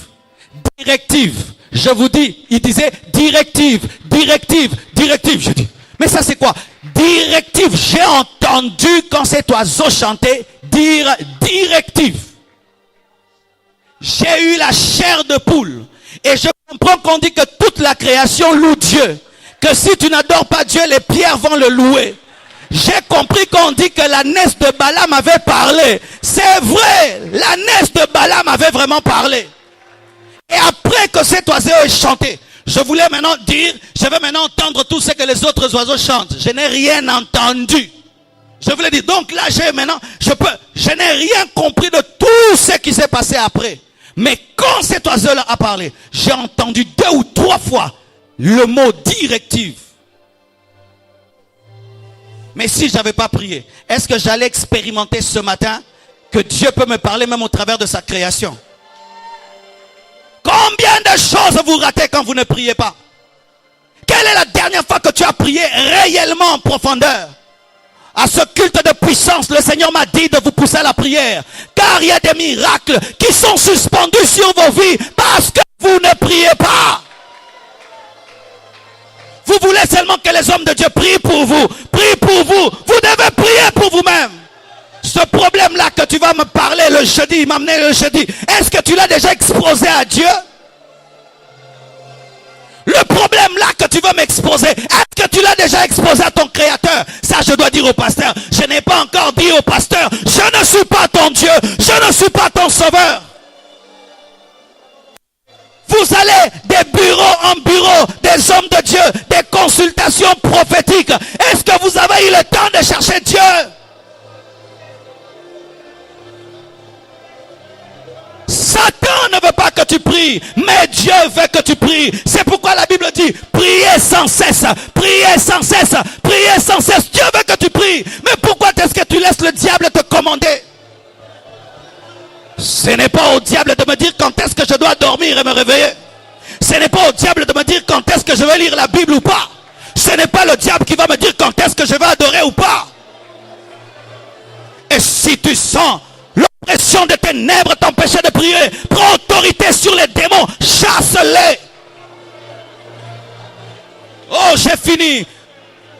Directive. Je vous dis, il disait directive, directive, directive. Je dis, mais ça c'est quoi? Directive. J'ai entendu quand cet oiseau chantait, dire directive. J'ai eu la chair de poule. Et je comprends qu'on dit que toute la création loue Dieu. Que si tu n'adores pas Dieu, les pierres vont le louer. J'ai compris qu'on dit que l'ânesse de Balaam avait parlé. C'est vrai, l'ânesse de Balaam avait vraiment parlé. Et après que cet oiseau ait chanté, je voulais maintenant dire, je vais maintenant entendre tout ce que les autres oiseaux chantent. Je n'ai rien entendu. Je voulais dire, donc là, je n'ai rien compris de tout ce qui s'est passé après. Mais quand cet oiseau-là a parlé, j'ai entendu 2 ou 3 fois le mot directive. Mais si je n'avais pas prié, est-ce que j'allais expérimenter ce matin que Dieu peut me parler même au travers de sa création? Combien de choses vous ratez quand vous ne priez pas? Quelle est la dernière fois que tu as prié réellement en profondeur? À ce culte de puissance, le Seigneur m'a dit de vous pousser à la prière. Car il y a des miracles qui sont suspendus sur vos vies parce que vous ne priez pas. Vous voulez seulement que les hommes de Dieu prient pour vous. Prient pour vous. Vous devez prier pour vous-même. Ce problème-là que tu vas me parler le jeudi, m'amener le jeudi, est-ce que tu l'as déjà exposé à Dieu? Le problème-là que tu veux m'exposer, est-ce que tu l'as déjà exposé à ton créateur? Ça, je dois dire au pasteur. Je n'ai pas encore dit au pasteur, je ne suis pas ton Dieu, je ne suis pas ton sauveur. Vous allez des bureaux en bureau, des hommes de Dieu, des consultations prophétiques. Est-ce que vous avez eu le temps de chercher Dieu? Satan ne veut pas que tu pries, mais Dieu veut que tu pries. C'est pourquoi la Bible dit, priez sans cesse, priez sans cesse, priez sans cesse. Dieu veut que tu pries. Mais pourquoi est-ce que tu laisses le diable te commander? Ce n'est pas au diable de me dire quand est-ce que je dois dormir et me réveiller. Ce n'est pas au diable de me dire quand est-ce que je vais lire la Bible ou pas. Ce n'est pas le diable qui va me dire quand est-ce que je vais adorer ou pas. Et si tu sens l'oppression des ténèbres t'empêcher de prier, prends autorité sur les démons, chasse-les. Oh, j'ai fini.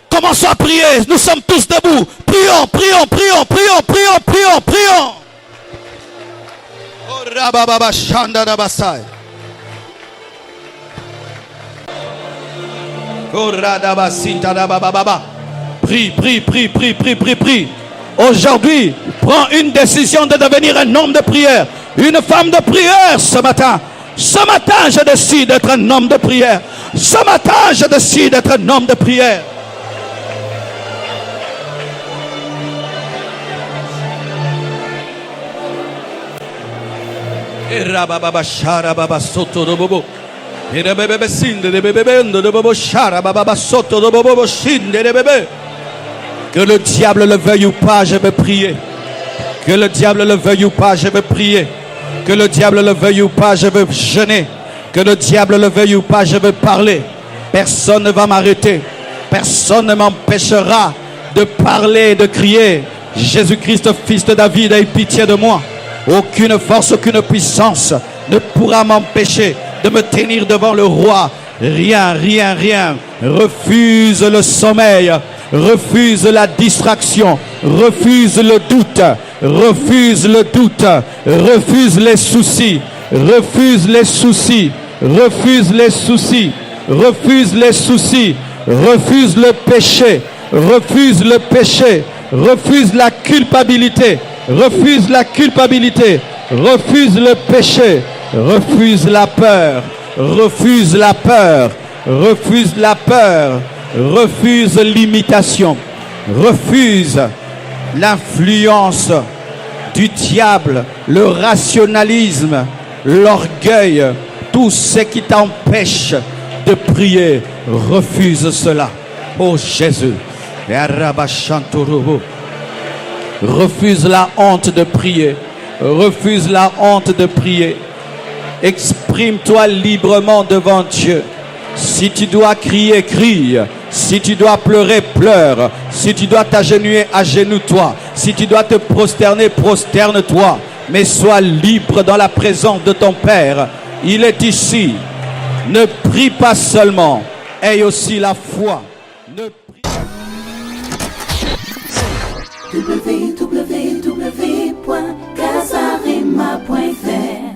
Commençons à prier. Nous sommes tous debout. Prions, prions, prions, prions, prions, prions, prions. Oh, rabababa, shandarabasai. Oh, radabasita, rabababa. Prie, prie, prie, prie, prie, prie, prie. Aujourd'hui, prends une décision de devenir un homme de prière, une femme de prière ce matin. Ce matin, je décide d'être un homme de prière. Ce matin, je décide d'être un homme de prière. Que le diable le veuille ou pas, je vais prier. Que le diable le veuille ou pas, je vais prier. Que le diable le veuille ou pas, je vais jeûner. Que le diable le veuille ou pas, je vais parler. Personne ne va m'arrêter. Personne ne m'empêchera de parler et de crier. Jésus-Christ, fils de David, aie pitié de moi. Aucune force, aucune puissance ne pourra m'empêcher de me tenir devant le roi. Rien, rien, rien. Refuse le sommeil. Refuse la distraction, refuse le doute, refuse le doute, refuse les soucis, refuse les soucis, refuse les soucis, refuse les soucis, refuse le péché, refuse le péché, refuse la culpabilité, refuse la culpabilité, refuse le péché, refuse la peur, refuse la peur, refuse la peur. Refuse l'imitation, refuse l'influence du diable, le rationalisme, l'orgueil, tout ce qui t'empêche de prier. Refuse cela. Oh Jésus, refuse la honte de prier, refuse la honte de prier. Exprime-toi librement devant Dieu. Si tu dois crier, crie. Si tu dois pleurer, pleure. Si tu dois t'agenouiller, agenouille-toi. Si tu dois te prosterner, prosterne-toi. Mais sois libre dans la présence de ton Père. Il est ici. Ne prie pas seulement. Aie aussi la foi. Ne prie... www.casarema.fr